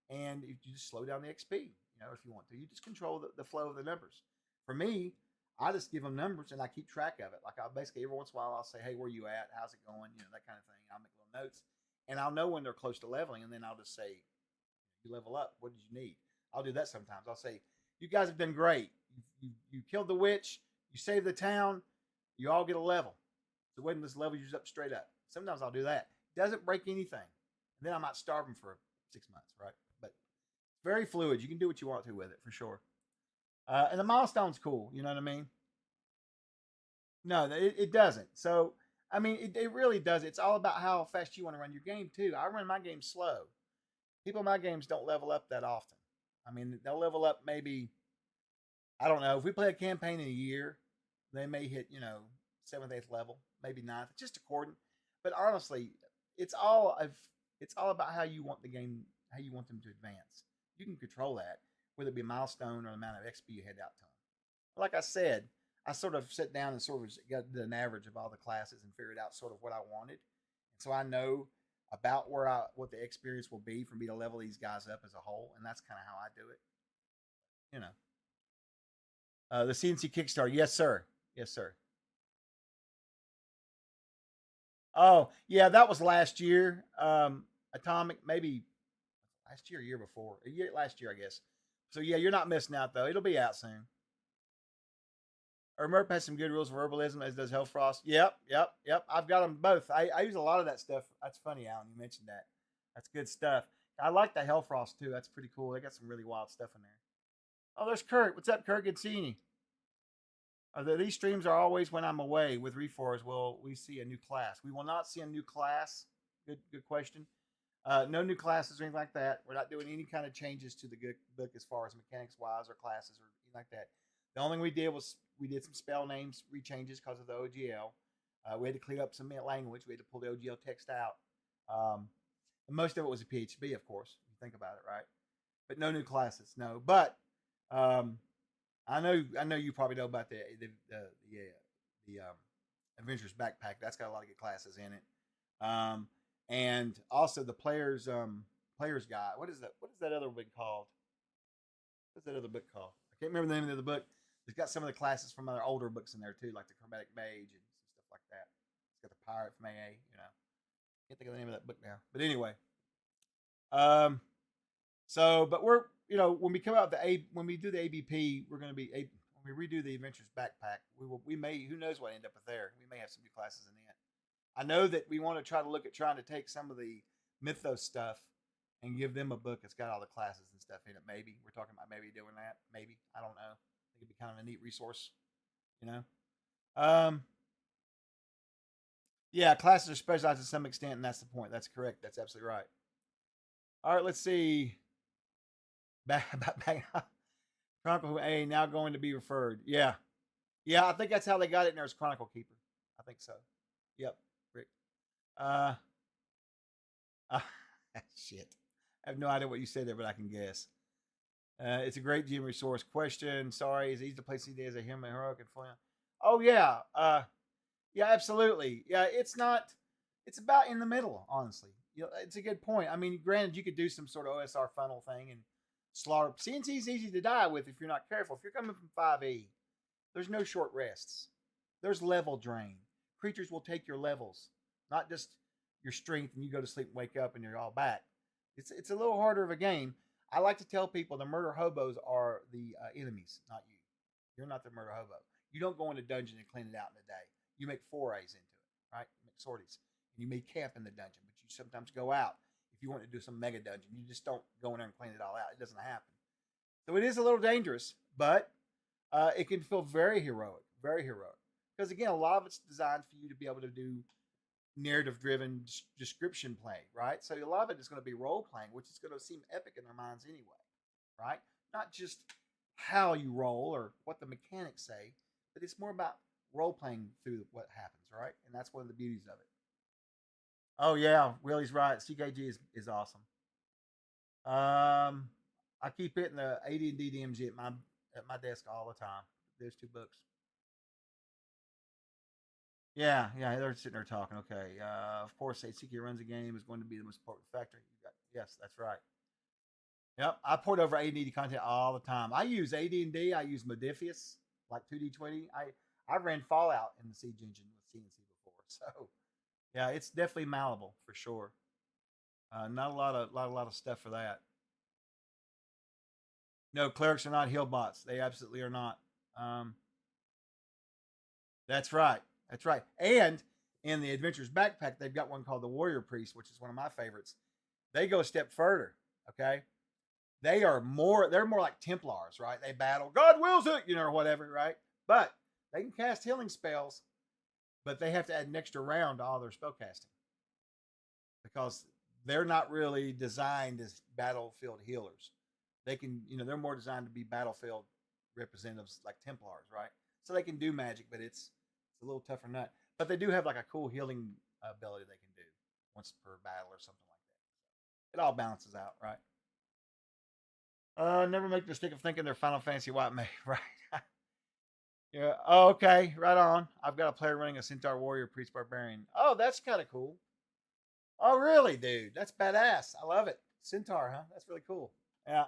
and you just slow down the XP. If you want to, you just control the flow of the numbers. For me, I just give them numbers and I keep track of it. Like I'll basically every once in a while I'll say, hey, where you at? How's it going? That kind of thing. I'll make little notes. And I'll know when they're close to leveling, and then I'll just say, you level up. What did you need? I'll do that sometimes. I'll say, you guys have done great. You killed the witch. You saved the town. You all get a level. So wait until this level you up straight up. Sometimes I'll do that. It doesn't break anything. And then I might starve them for 6 months, right? But it's very fluid. You can do what you want to with it, for sure. And the milestone's cool. You know what I mean? No, it doesn't. So, I mean, it really does. It's all about how fast you want to run your game, too. I run my game slow. People in my games don't level up that often. I mean, they'll level up maybe, I don't know, if we play a campaign in a year, they may hit, 7th, 8th level, maybe 9th, just according. But honestly, it's all about how you want the game, how you want them to advance. You can control that, whether it be a milestone or the amount of XP you hand out to them. Like I said, I sort of sat down and sort of got an average of all the classes and figured out sort of what I wanted. And so I know about what the experience will be for me to level these guys up as a whole, and that's kind of how I do it. The CNC Kickstarter, yes, sir. Yes, sir. Oh, yeah, that was last year. Atomic, maybe last year or year before. Last year, I guess. So, yeah, you're not missing out, though. It'll be out soon. Merp has some good rules for herbalism, as does Hellfrost. Yep. I've got them both. I use a lot of that stuff. That's funny, Alan, you mentioned that. That's good stuff. I like the Hellfrost, too. That's pretty cool. They got some really wild stuff in there. Oh, there's Kurt. What's up, Kurt? Good seeing you. These streams are always when I'm away with Reforged. Will we see a new class? We will not see a new class. Good question. No new classes or anything like that. We're not doing any kind of changes to the book as far as mechanics-wise or classes or anything like that. The only thing we did was we did some spell names rechanges because of the OGL. We had to clean up some language. We had to pull the OGL text out. And most of it was a PHB, of course, if you think about it, right? But no new classes, no. But I know you probably know about the Adventurers Backpack. That's got a lot of good classes in it. And also the player's guide. What is that other book called? What's that other book called? I can't remember the name of the book. It's got some of the classes from other older books in there too, like the Chromatic Mage and stuff like that. It's got the Pirate from AA, Can't think of the name of that book now. But anyway. But we're, when we come out when we do the ABP, we're going to be, when we redo the Adventures Backpack, we may, who knows what end up with there. We may have some new classes in it. I know that we want to try to look at trying to take some of the Mythos stuff and give them a book that's got all the classes and stuff in it. Maybe we're talking about maybe doing that. Maybe, I don't know. I think it'd be kind of a neat resource, Yeah, classes are specialized to some extent, and that's the point. That's correct. That's absolutely right. All right, let's see. Back. Chronicle A now going to be referred. Yeah, I think that's how they got it in there as Chronicle Keeper. I think so. Yep, Rick. Shit. I have no idea what you said there, but I can guess. It's a great gym resource. Question. Sorry, is it easy to play CD as a human heroic and fun? Oh yeah. Yeah, absolutely. Yeah, it's not. It's about in the middle, honestly. It's a good point. I mean, granted, you could do some sort of OSR funnel thing and slaughter. CNC is easy to die with if you're not careful. If you're coming from 5e, there's no short rests. There's level drain. Creatures will take your levels, not just your strength, and you go to sleep and wake up and you're all back. It's a little harder of a game. I like to tell people the murder hobos are the enemies, not you. You're not the murder hobo. You don't go in a dungeon and clean it out in a day. You make forays into it, right? You make sorties. And you may camp in the dungeon, but you sometimes go out. If you want to do some mega dungeon, you just don't go in there and clean it all out. It doesn't happen. So it is a little dangerous, but it can feel very heroic, very heroic. Because again, a lot of it's designed for you to be able to do narrative-driven description play, right? So a lot of it is going to be role-playing, which is going to seem epic in their minds anyway, right? Not just how you roll or what the mechanics say, but it's more about role-playing through what happens, right? And that's one of the beauties of it. Oh yeah, Willie's right. CKG is awesome. I keep hitting the AD&D DMG at my desk all the time. There's 2 books. Yeah, they're sitting there talking. Okay, of course, CK runs a game is going to be the most important factor. Yes, that's right. Yep, I port over AD&D content all the time. I use AD&D. I use Modifius, like 2D20. I ran Fallout in the Siege engine with CNC before, so yeah, it's definitely malleable for sure. Not a lot of stuff for that. No, clerics are not heal bots. They absolutely are not. That's right. That's right. And in the Adventurers Backpack, they've got one called the Warrior Priest, which is one of my favorites. They go a step further. Okay, they're more like Templars, right? They battle, God wills it, or whatever, right? But they can cast healing spells, but they have to add an extra round to all their spell casting because they're not really designed as battlefield healers. They can, they're more designed to be battlefield representatives like Templars, right? So they can do magic, but it's a little tougher nut. But they do have like a cool healing ability they can do once per battle or something like that. It all balances out, right? Never make the mistake of thinking they're Final Fantasy white mage, right? Yeah. Oh, okay. Right on. I've got a player running a Centaur Warrior Priest Barbarian. Oh, that's kind of cool. Oh, really, dude? That's badass. I love it. Centaur, huh? That's really cool. Yeah.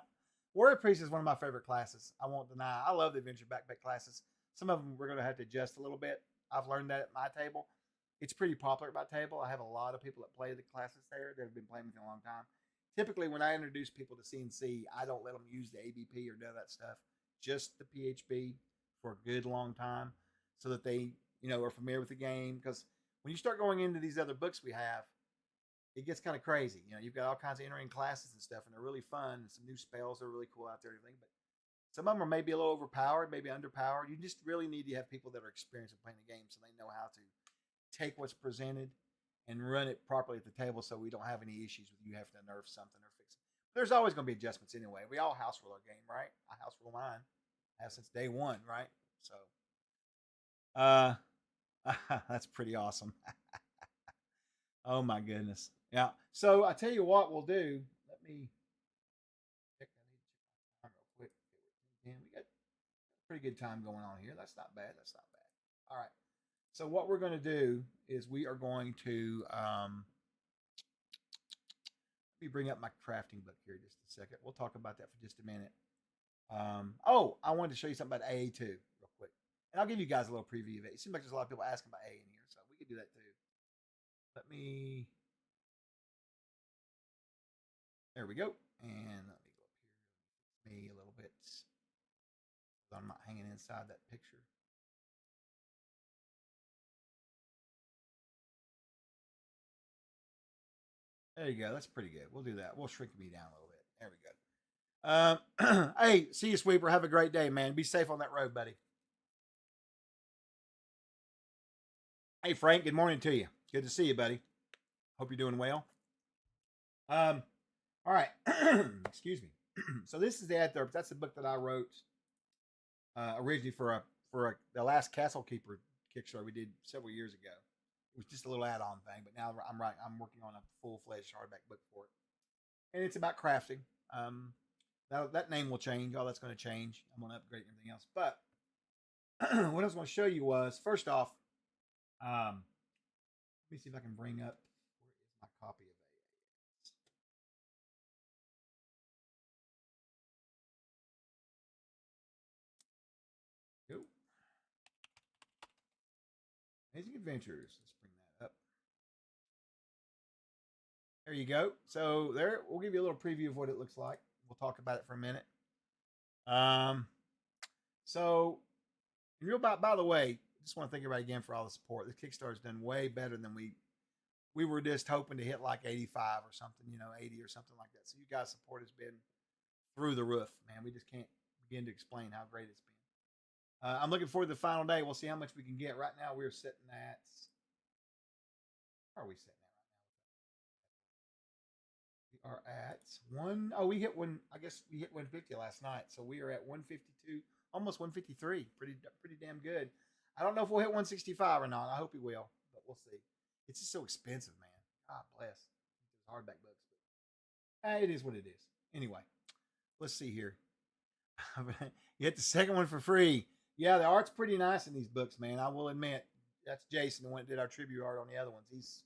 Warrior Priest is one of my favorite classes. I won't deny. I love the Adventure Backpack classes. Some of them we're going to have to adjust a little bit. I've learned that at my table. It's pretty popular at my table. I have a lot of people that play the classes there that have been playing for a long time. Typically, when I introduce people to CNC, I don't let them use the ABP or none of that stuff. Just the PHP for a good long time so that they, are familiar with the game. Because when you start going into these other books we have, it gets kind of crazy. You've got all kinds of entering classes and stuff, and they're really fun. And some new spells are really cool out there and everything. But some of them are maybe a little overpowered, maybe underpowered. You just really need to have people that are experienced in playing the game so they know how to take what's presented and run it properly at the table so we don't have any issues with you having to nerf something or fix it. There's always going to be adjustments anyway. We all house rule our game, right? I house rule mine. I have since day one, right? So, that's pretty awesome. Oh my goodness. Yeah. So I tell you what we'll do. Let me check. I need to check my time real quick. And we got a pretty good time going on here. That's not bad. That's not bad. All right. So what we're going to do is we are going to let me bring up my crafting book here just a second. We'll talk about that for just a minute. I wanted to show you something about AA2 real quick. And I'll give you guys a little preview of it. It seems like there's a lot of people asking about AA in here, so we could do that too. There we go. And let me go up here. Me a little bit. I'm not hanging inside that picture. There you go. That's pretty good. We'll do that. We'll shrink me down a little bit. There we go. Hey, see you, Sweeper. Have a great day, man. Be safe on that road, buddy. Hey, Frank. Good morning to you. Good to see you, buddy. Hope you're doing well. All right. Excuse me. So this is the excerpt. That's the book that I wrote originally for the last Castle Keeper Kickstarter we did several years ago. It was just a little add-on thing, but now I'm working on a full-fledged hardback book for it, and it's about crafting. that name will change. All that's going to change. I'm going to upgrade everything else. But what I was going to show you was, first off, let me see if I can bring up, where is my copy of AA? Go. Amazing Adventures. Let's bring that up. There you go. So there, we'll give you a little preview of what it looks like. We'll talk about it for a minute. So, by the way, just want to thank everybody again for all the support. This Kickstarter's done way better than we were just hoping to hit like 85 or something, 80 or something like that. So you guys' support has been through the roof, man. We just can't begin to explain how great it's been. I'm looking forward to the final day. We'll see how much we can get. Right now, we're sitting at, where are we sitting at right now? We are at one. Oh, we hit one. I guess we hit 150 last night. So we are at 152, almost 153. Pretty damn good. I don't know if we'll hit 165 or not. I hope we will, but we'll see. It's just so expensive, man. God bless. These hardback books. But, it is what it is. Anyway, let's see here. You get the second one for free. Yeah, the art's pretty nice in these books, man. I will admit. That's Jason who went and did our tribute art on the other ones. He's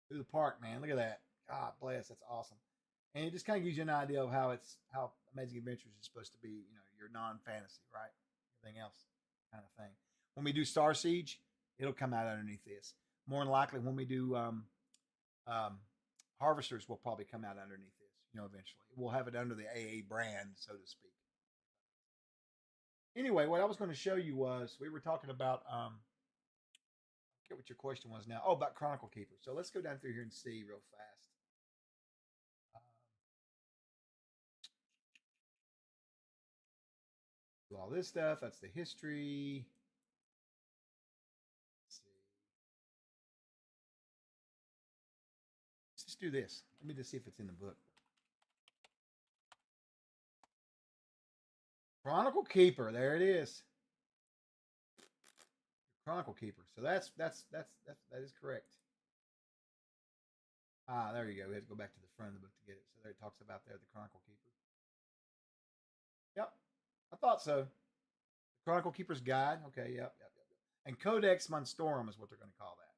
through the park, man. Look at that. God bless. That's awesome. And it just kind of gives you an idea of how Amazing Adventures is supposed to be, your non-fantasy, right? Everything else kind of thing. When we do Star Siege, it'll come out underneath this. More than likely, when we do Harvesters, will probably come out underneath this, eventually. We'll have it under the AA brand, so to speak. Anyway, what I was going to show you was, we were talking about, I forget what your question was now. Oh, about Chronicle Keeper. So let's go down through here and see real fast. Do all this stuff. That's the history. Let's see. Let's just do this. Let me just see if it's in the book. Chronicle Keeper. There it is. Chronicle Keeper. So that is correct. There you go. We have to go back to the front of the book to get it. So there it talks about the Chronicle Keeper. Yep. I thought so. The Chronicle Keeper's Guide. Okay, yep. And Codex Monstrorum is what they're going to call that.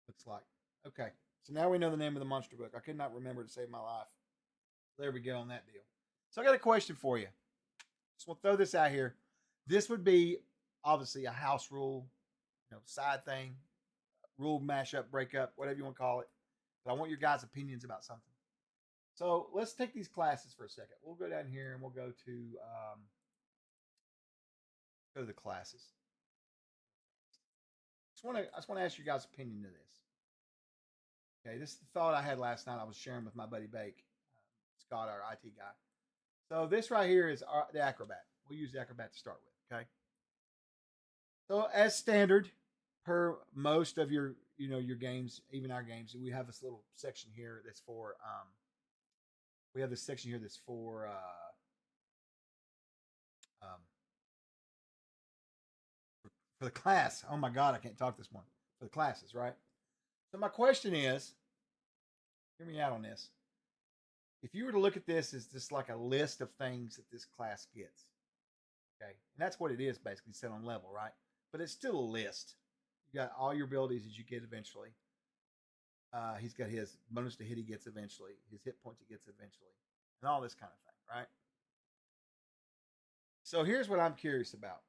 Looks like. Okay. So now we know the name of the monster book. I could not remember to save my life. There we go on that deal. So I got a question for you. Just want to throw this out here. This would be obviously a house rule, side thing, rule mashup, breakup, whatever you want to call it. But I want your guys' opinions about something. So let's take these classes for a second. We'll go down here and we'll go to the classes. I just want to ask you guys' opinion to this. Okay, this is the thought I had last night. I was sharing with my buddy Bake, Scott, our IT guy. So this right here is the Acrobat. We'll use the Acrobat to start with, okay? So as standard, per most of your games, even our games, we have this little section here that's for, for the class. Oh my God, I can't talk this morning. For the classes, right? So my question is, hear me out on this. If you were to look at this as just like a list of things that this class gets, okay, and that's what it is basically, set on level, right? But it's still a list. You got all your abilities that you get eventually. He's got his bonus to hit he gets eventually, his hit points he gets eventually, and all this kind of thing, right? So here's what I'm curious about.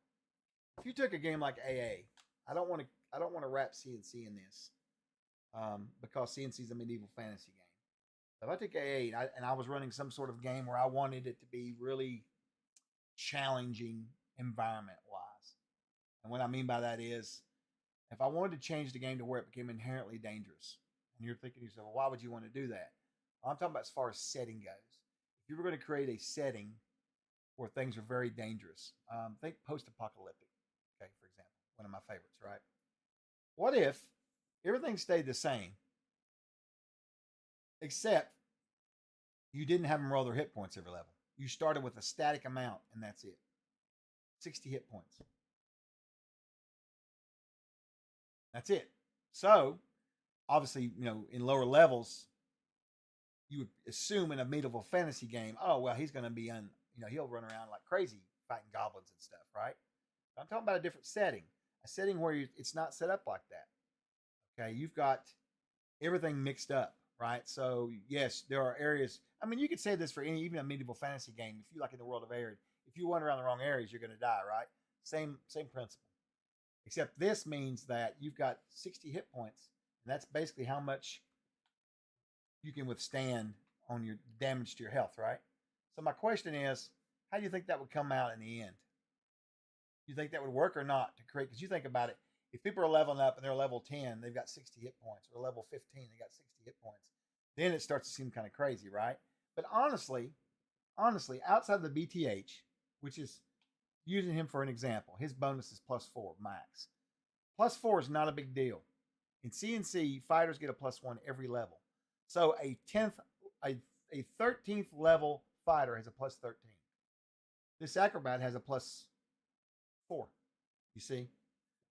If you took a game like AA, I don't want to wrap CNC in this, because CNC is a medieval fantasy game. If I took AA and I was running some sort of game where I wanted it to be really challenging environment-wise, and what I mean by that is, if I wanted to change the game to where it became inherently dangerous, and you're thinking to yourself, well, why would you want to do that? Well, I'm talking about as far as setting goes. If you were going to create a setting where things are very dangerous, think post-apocalyptic, okay, for example, one of my favorites, right? What if everything stayed the same, except you didn't have them roll their hit points every level? You started with a static amount, and that's it. 60 hit points. That's it. So, obviously, in lower levels, you would assume in a medieval fantasy game, oh well, he's going to be he'll run around like crazy fighting goblins and stuff, right? I'm talking about a different setting, a setting where it's not set up like that. Okay, you've got everything mixed up, right? So yes, there are areas. I mean, you could say this for even a medieval fantasy game. If you like in the world of Arid, if you wander around the wrong areas, you're going to die, right? Same principle. Except this means that you've got 60 hit points, and that's basically how much you can withstand on your damage to your health, right? So my question is, how do you think that would come out in the end? Do you think that would work or not to create? Because you think about it, if people are leveling up and they're level 10, they've got 60 hit points, or level 15, they got 60 hit points. Then it starts to seem kind of crazy, right? But honestly, outside of the BTH, which is using him for an example, his bonus is +4 max. +4 is not a big deal. In CNC, fighters get a +1 every level. So a 13th level fighter has a +13. This acrobat has a +4. You see?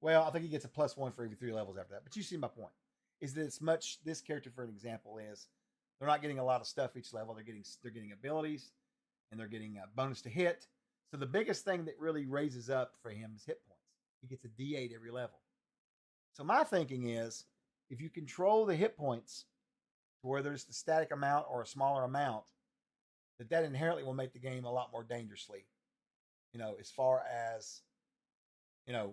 Well, I think he gets a +1 for every 3 levels after that. But you see my point. Is that this character, for an example, is they're not getting a lot of stuff each level. They're getting abilities, and they're getting a bonus to hit. So the biggest thing that really raises up for him is hit points. He gets a D8 every level. So my thinking is, if you control the hit points to whether it's the static amount or a smaller amount, that inherently will make the game a lot more dangerously. As far as, as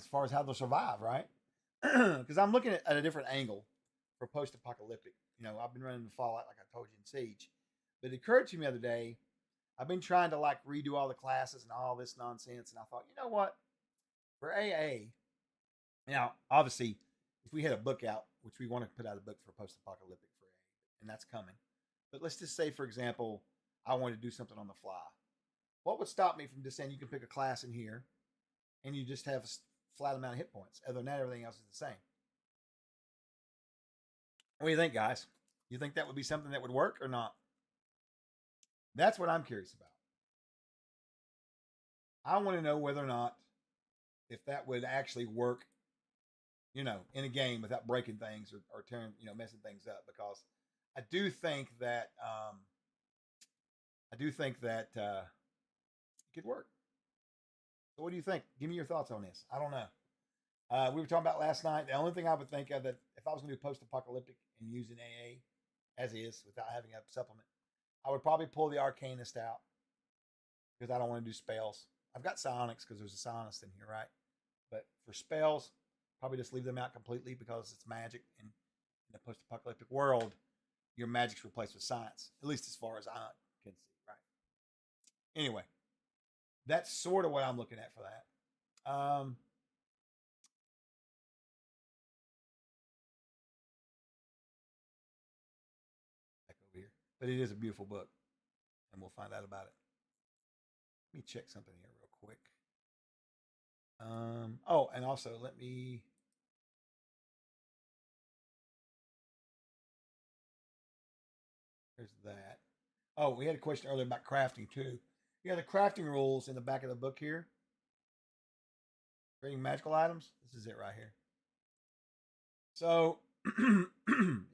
far as how they'll survive, right? Because I'm looking at a different angle for post-apocalyptic. I've been running the Fallout, like I told you, in Siege. But it occurred to me the other day, I've been trying to redo all the classes and all this nonsense. And I thought, you know what? For AA, now, obviously, if we had a book out, which we want to put out a book for post-apocalyptic for AA, and that's coming. But let's just say, for example, I wanted to do something on the fly. What would stop me from just saying you can pick a class in here and you just have a flat amount of hit points? Other than that, everything else is the same. What do you think, guys? You think that would be something that would work or not? That's what I'm curious about. I want to know whether or not if that would actually work, in a game without breaking things or tearing, messing things up. Because I do think that it could work. So what do you think? Give me your thoughts on this. I don't know. We were talking about last night. The only thing I would think of that if I was going to do post-apocalyptic and using AA as is without having a supplement, I would probably pull the Arcanist out because I don't want to do spells. I've got psionics because there's a psionist in here, right? But for spells, probably just leave them out completely because it's magic. And in the post-apocalyptic world, your magic's replaced with science, at least as far as I can see, right? Anyway, that's sort of what I'm looking at for that. Back over here. But it is a beautiful book, and we'll find out about it. Let me check something here real quick. And also let me. There's that. Oh, we had a question earlier about crafting too. Yeah, the crafting rules in the back of the book here. Creating magical items. This is it right here. So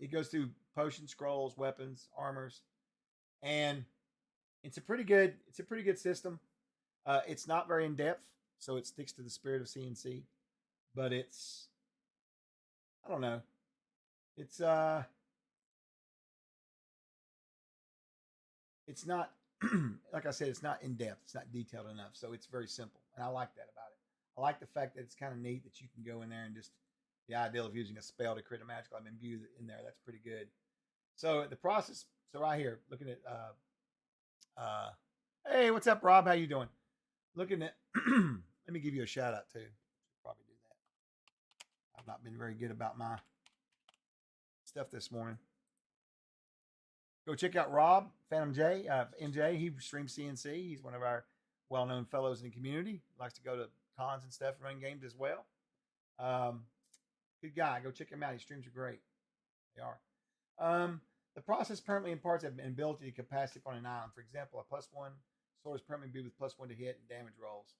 it goes through potions, scrolls, weapons, armors, and it's a pretty good system. It's not very in depth, so it sticks to the spirit of CNC, but I don't know. It's not like I said, it's not in depth. It's not detailed enough, so it's very simple, and I like that about it. I like the fact that it's kind of neat that you can go in there and just the idea of using a spell to create a magical item imbue in there. That's pretty good. So the process. So right here, looking at hey, what's up, Rob? How you doing? Looking at. Let me give you a shout out too. Probably do that. I've not been very good about my stuff this morning. Go check out Rob Phantom J, MJ. He streams CNC. He's one of our well-known fellows in the community. Likes to go to cons and stuff, run games as well. Good guy. Go check him out. His streams are great. They are. The process permanently imparts an ability to capacity on an island. For example, a +1 sword is permanently imbued with +1 to hit and damage rolls.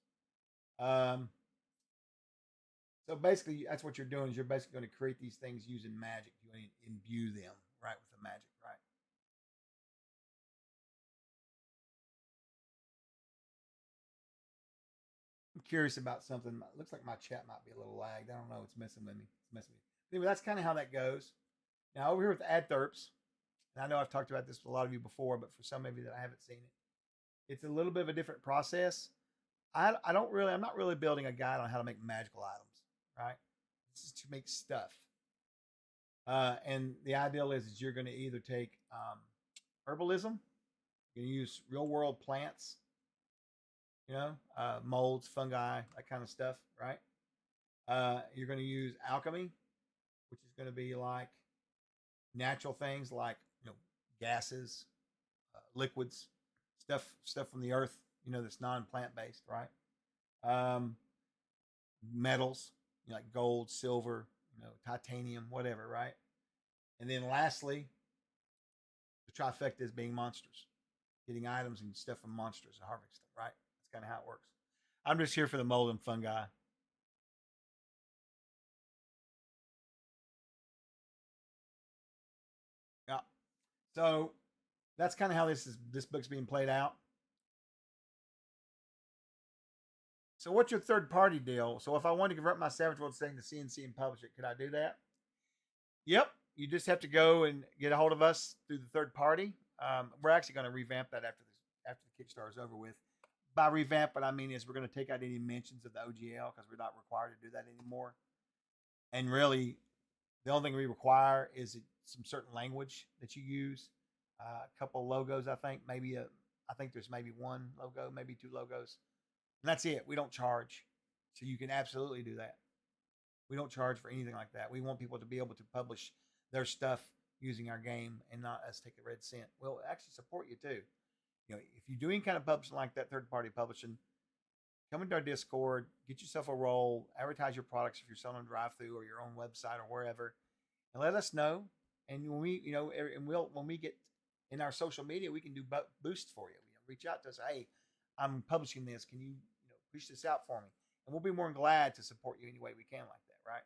So basically, that's what you're doing. Is you're basically going to create these things using magic. You want to imbue them, right, with the magic, right? I'm curious about something. It looks like my chat might be a little lagged. I don't know. It's messing with me. It's messing with me. Anyway, that's kind of how that goes. Now over here with adtherps, and I know I've talked about this with a lot of you before, but for some of you that I haven't seen it, it's a little bit of a different process. I'm not really building a guide on how to make magical items, right? This is to make stuff. And the ideal is you're going to either take herbalism, you can use real world plants, molds, fungi, that kind of stuff, right? You're going to use alchemy, which is going to be like natural things like gases, liquids, stuff from the earth, that's non-plant based, right? Metals, like gold, silver, titanium, whatever, right? And then lastly, the trifecta is being monsters, getting items and stuff from monsters and harvesting them, right? That's kind of how it works. I'm just here for the mold and fungi. Yeah. So that's kind of how this book's being played out. So what's your third party deal? So if I wanted to convert my Savage World setting to CNC and publish it, could I do that? Yep. You just have to go and get a hold of us through the third party. We're actually going to revamp that after the Kickstarter is over with. By revamp, what I mean is we're going to take out any mentions of the OGL because we're not required to do that anymore. And really, the only thing we require is some certain language that you use. A couple of logos, I think. I think there's maybe one logo, maybe two logos. And that's it. We don't charge. So you can absolutely do that. We don't charge for anything like that. We want people to be able to publish their stuff using our game and not us take a red cent. We'll actually support you too. If you're doing kind of publishing like that, third party publishing, come into our Discord, get yourself a role, advertise your products if you're selling on drive-through or your own website or wherever, and let us know. And when we get in our social media, we can do boosts for you. Reach out to us. Hey, I'm publishing this. Can you, push this out for me? And we'll be more than glad to support you any way we can like that, right?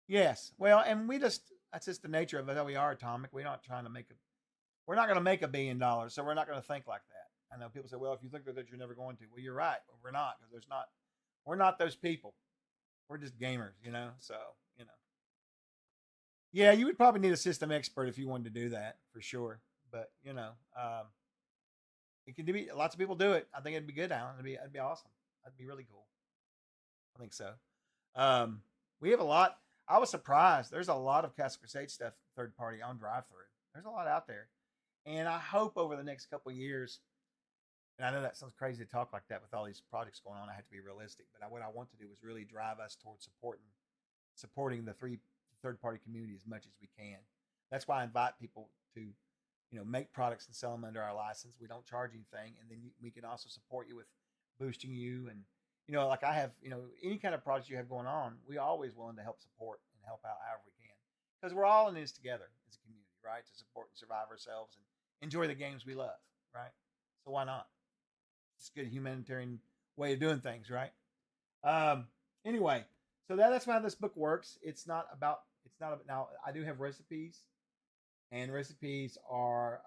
Yes. Well, and that's just the nature of it. How we are, Atomic. We're not going to make $1 billion, so we're not going to think like that. I know people say, well, if you think that you're never going to. Well, you're right. But we're not, because we're not those people. We're just gamers, so, Yeah, you would probably need a system expert if you wanted to do that, for sure. But, it can be, lots of people do it. I think it'd be good, Alan. It'd be awesome. That'd be really cool. I think so. We have a lot. I was surprised. There's a lot of Castle Crusade stuff, third party on drive-through. There's a lot out there. And I hope over the next couple of years, and I know that sounds crazy to talk like that with all these projects going on. I have to be realistic. But what I want to do is really drive us towards supporting the third-party community as much as we can. That's why I invite people to make products and sell them under our license. We don't charge anything. And then we can also support you with boosting you. And, like I have, any kind of project you have going on, we always willing to help support and help out however we can. Because we're all in this together as a community, right? To support and survive ourselves and enjoy the games we love, right? So why not? It's a good humanitarian way of doing things, right? Anyway, so that's how this book works. Now I do have recipes. And recipes are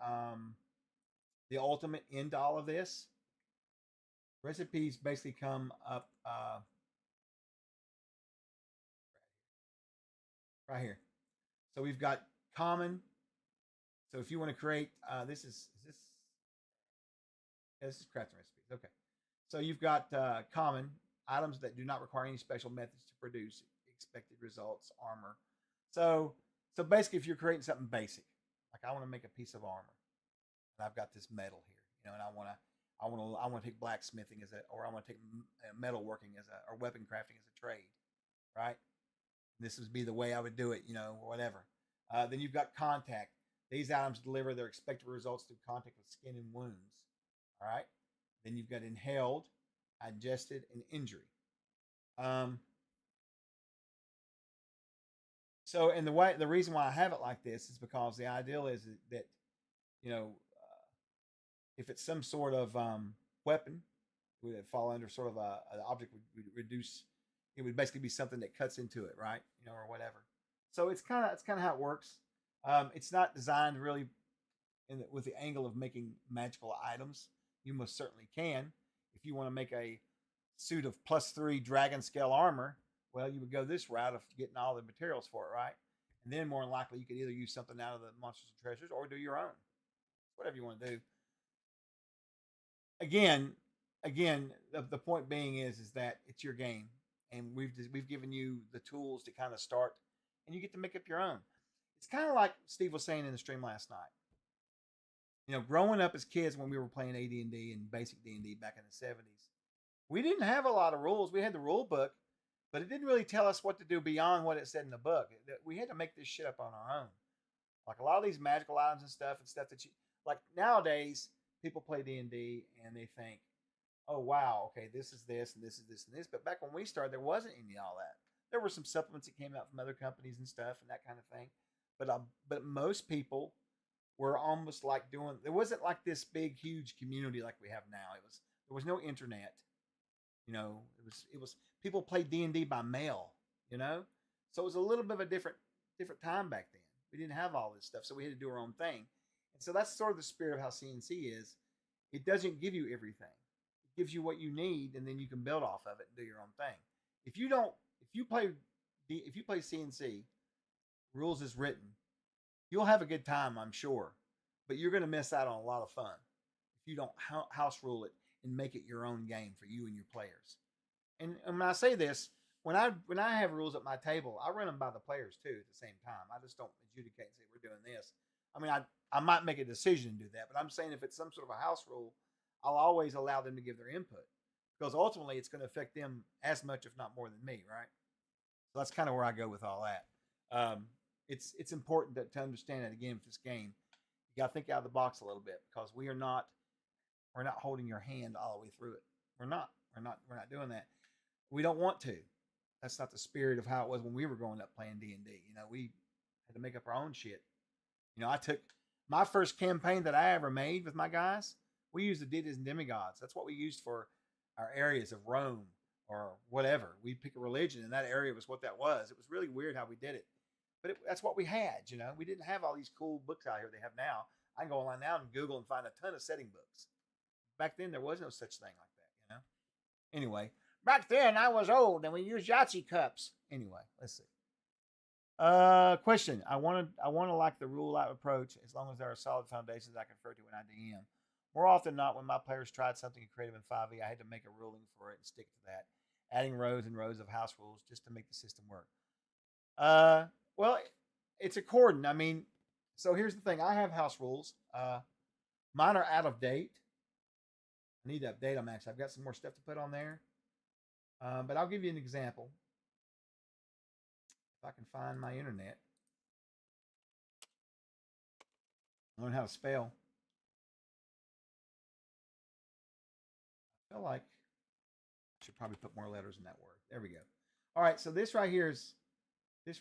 the ultimate end all of this. Recipes basically come up right here. So we've got common. So if you want to create, this is crafting recipes. Okay. So you've got common items that do not require any special methods to produce expected results, armor. So basically, if you're creating something basic, like I want to make a piece of armor, and I've got this metal here, and I want to take blacksmithing or I want to take metal working or weapon crafting as a trade, right? This would be the way I would do it, or whatever. Then you've got contact. These items deliver their expected results through contact with skin and wounds. All right. Then you've got inhaled, ingested, and injury. So, and the reason why I have it like this is because the ideal is that, if it's some sort of weapon, it would fall under sort of an object would reduce. It would basically be something that cuts into it, right? Or whatever. So it's kind of how it works. It's not designed really with the angle of making magical items. You most certainly can. If you want to make a suit of +3 dragon scale armor, well, you would go this route of getting all the materials for it, right? And then more than likely you could either use something out of the Monsters and Treasures or do your own. Whatever you want to do. Again, the point being is that it's your game, and we've given you the tools to kind of start, and you get to make up your own. It's kind of like Steve was saying in the stream last night. You know, growing up as kids when we were playing AD&D and basic D&D back in the 70s, we didn't have a lot of rules. We had the rule book, but it didn't really tell us what to do beyond what it said in the book. We had to make this shit up on our own. Like a lot of these magical items and stuff that you like nowadays, people play D&D and they think, oh wow, okay, this is this and this is this and this. But back when we started, there wasn't any of all that. There were some supplements that came out from other companies and stuff and that kind of thing. But most people were almost like doing. There wasn't like this big, huge community like we have now. There was no internet. You know, it was people played D&D by mail. You know, so it was a little bit of a different time back then. We didn't have all this stuff, so we had to do our own thing. And so that's sort of the spirit of how CNC is. It doesn't give you everything. It gives you what you need, and then you can build off of it and do your own thing. If you play CNC, rules is written, you'll have a good time, I'm sure, but you're going to miss out on a lot of fun if you don't house rule it and make it your own game for you and your players. And when I say this, when I have rules at my table, I run them by the players too at the same time. I just don't adjudicate and say we're doing this. I mean, I might make a decision to do that, but I'm saying if it's some sort of a house rule, I'll always allow them to give their input because ultimately it's going to affect them as much, if not more than me, right? So that's kind of where I go with all that. It's important to understand that again with this game, you got to think out of the box a little bit because we're not holding your hand all the way through it. We're not doing that. We don't want to. That's not the spirit of how it was when we were growing up playing D&D. You know, we had to make up our own shit. You know, I took my first campaign that I ever made with my guys. We used the deities and demigods. That's what we used for our areas of Rome or whatever. We pick a religion, and that area was what that was. It was really weird how we did it, but that's what we had. You know, we didn't have all these cool books out here they have now. I can go online now and Google and find a ton of setting books. Back then, there was no such thing like that. You know. Anyway, back then I was old and we used Yahtzee cups. Anyway, let's see. Question. I want to like the rule out approach as long as there are solid foundations I can refer to when I DM. More often than not, when my players tried something creative in 5e, I had to make a ruling for it and stick to that, adding rows and rows of house rules just to make the system work. Well, it's according. I mean, so here's the thing. I have house rules. Mine are out of date. I need to update them, actually. I've got some more stuff to put on there. But I'll give you an example. If I can find my internet. Learn how to spell. I feel like I should probably put more letters in that word. There we go. All right, so this right here is oh,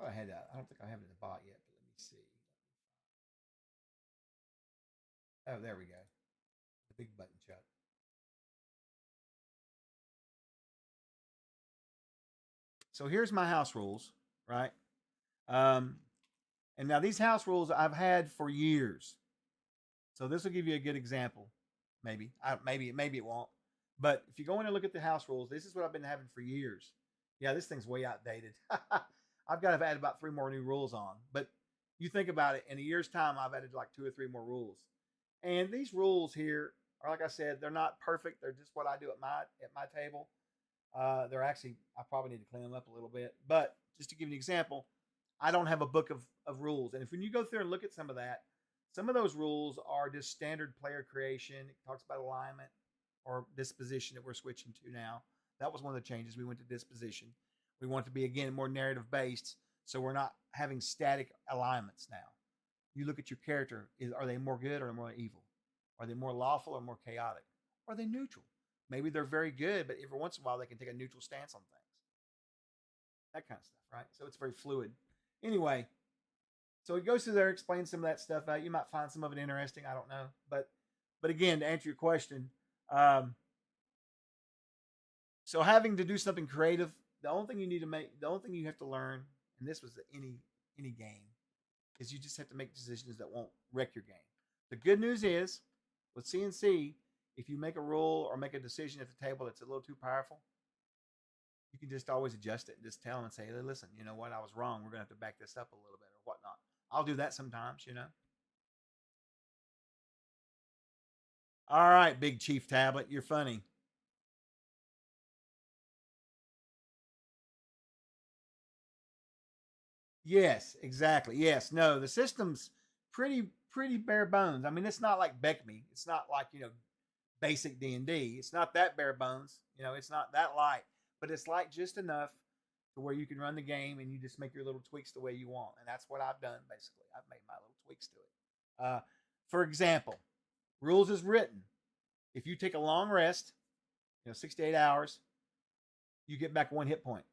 I had that. I don't think I have it in the bot yet, but let me see. Oh, there we go. The big button, Chuck. So here's my house rules, right? And now these house rules I've had for years. So this will give you a good example. Maybe it won't. But if you go in and look at the house rules, this is what I've been having for years. Yeah, this thing's way outdated. I've got to add about 3 more new rules on. But you think about it, in a year's time, I've added like 2 or 3 more rules. And these rules here are, like I said, they're not perfect. They're just what I do at my table. They're actually, I probably need to clean them up a little bit. But just to give you an example, I don't have a book of rules. And if when you go through and look at some of that, some of those rules are just standard player creation. It talks about alignment or disposition that we're switching to now. That was one of the changes. We went to disposition. We want to be, again, more narrative based. So we're not having static alignments now. You look at your character. Are they more good or more evil? Are they more lawful or more chaotic? Are they neutral? Maybe they're very good, but every once in a while they can take a neutral stance on things. That kind of stuff, right? So it's very fluid. Anyway, so it goes through there, explains some of that stuff out. You might find some of it interesting. I don't know. But again, to answer your question, So having to do something creative, the only thing you have to learn, and this was any game, is you just have to make decisions that won't wreck your game. The good news is, with CNC, if you make a rule or make a decision at the table that's a little too powerful, you can just always adjust it and just tell them and say, hey, listen, you know what, I was wrong. We're going to have to back this up a little bit or whatnot. I'll do that sometimes, you know. All right, Big Chief Tablet, you're funny. Yes, exactly. Yes, no, the system's pretty bare bones. I mean, it's not like Beckme. It's not like, you know, basic D&D. It's not that bare bones. You know, it's not that light, but it's light just enough to where you can run the game and you just make your little tweaks the way you want. And that's what I've done basically. I've made my little tweaks to it. For example, rules is written. If you take a long rest, you know, 6 to 8 hours, you get back 1 hit point.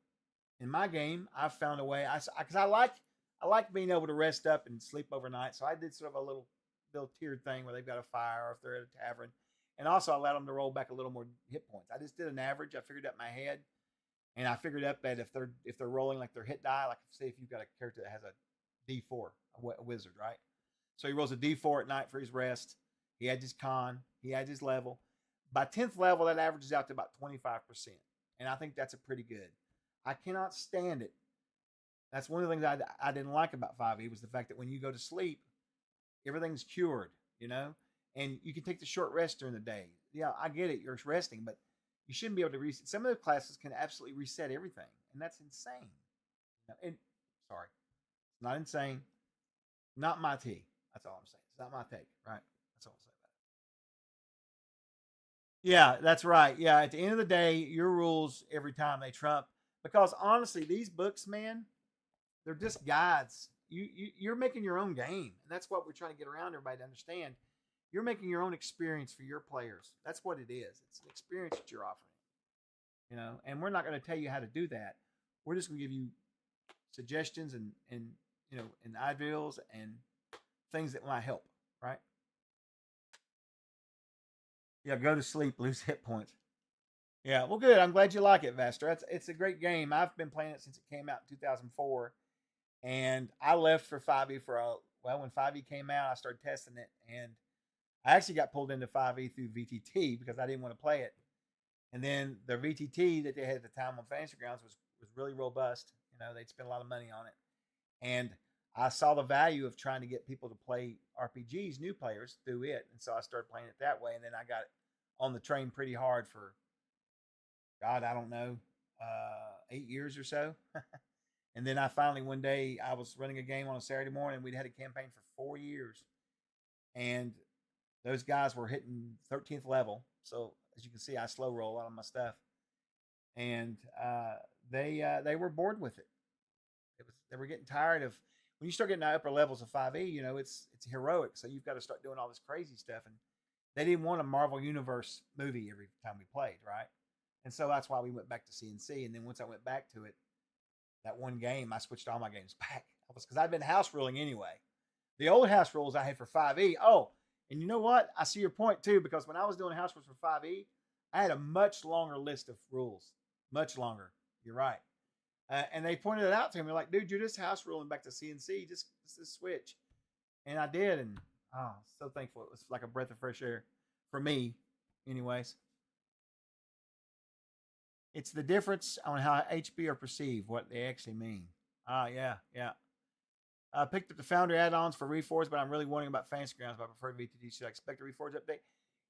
In my game, I've found a way. Because I like being able to rest up and sleep overnight. So I did sort of a little tiered thing where they've got a fire or if they're at a tavern, and also I allowed them to roll back a little more hit points. I just did an average. I figured out my head, and I figured up that if they're rolling like their hit die, like say if you've got a character that has a D4, a wizard, right? So he rolls a D4 at night for his rest. He had his con. He had his level. By 10th level, that averages out to about 25%, and I think that's a pretty good. I cannot stand it. That's one of the things I didn't like about 5e was the fact that when you go to sleep, everything's cured, you know, and you can take the short rest during the day. Yeah, I get it. You're resting, but you shouldn't be able to reset. Some of the classes can absolutely reset everything, and that's insane. And sorry, it's not insane. Not my tea. That's all I'm saying. It's not my take, right? That's all I'll say about it. Yeah, that's right. Yeah, at the end of the day, your rules every time they trump. Because honestly, these books, man, they're just guides. You're making your own game, and that's what we're trying to get around everybody to understand. You're making your own experience for your players. That's what it is. It's an experience that you're offering, you know. And we're not going to tell you how to do that. We're just going to give you suggestions and you know, and ideals and things that might help, right? Yeah, go to sleep, lose hit points. Yeah, well, good. I'm glad you like it, Vaster. It's a great game. I've been playing it since it came out in 2004, and I left for 5e when 5e came out, I started testing it, and I actually got pulled into 5e through VTT because I didn't want to play it. And then their VTT that they had at the time on Fantasy Grounds was really robust. You know, they'd spent a lot of money on it, and I saw the value of trying to get people to play RPGs, new players, through it, and so I started playing it that way. And then I got on the train pretty hard for, God, I don't know, 8 years or so. And then I finally, one day, I was running a game on a Saturday morning. We'd had a campaign for 4 years. And those guys were hitting 13th level. So, as you can see, I slow roll a lot of my stuff. And they were bored with it. They were getting tired of, when you start getting to upper levels of 5e, you know, it's heroic. So you've got to start doing all this crazy stuff. And they didn't want a Marvel Universe movie every time we played, right? And so that's why we went back to CNC. And then once I went back to it, that one game, I switched all my games back. Because I'd been house ruling anyway. The old house rules I had for 5e. Oh, and you know what? I see your point too, because when I was doing house rules for 5e, I had a much longer list of rules. Much longer. You're right. And they pointed it out to me. They're like, dude, you're just house ruling back to CNC. Just switch. And I did. And so thankful. It was like a breath of fresh air for me, anyways. It's the difference on how HB are perceived, what they actually mean. Yeah. I picked up the Foundry add-ons for REFORGED, but I'm really wondering about Fantasy Grounds, but I prefer VTD. Should I expect a REFORGED update?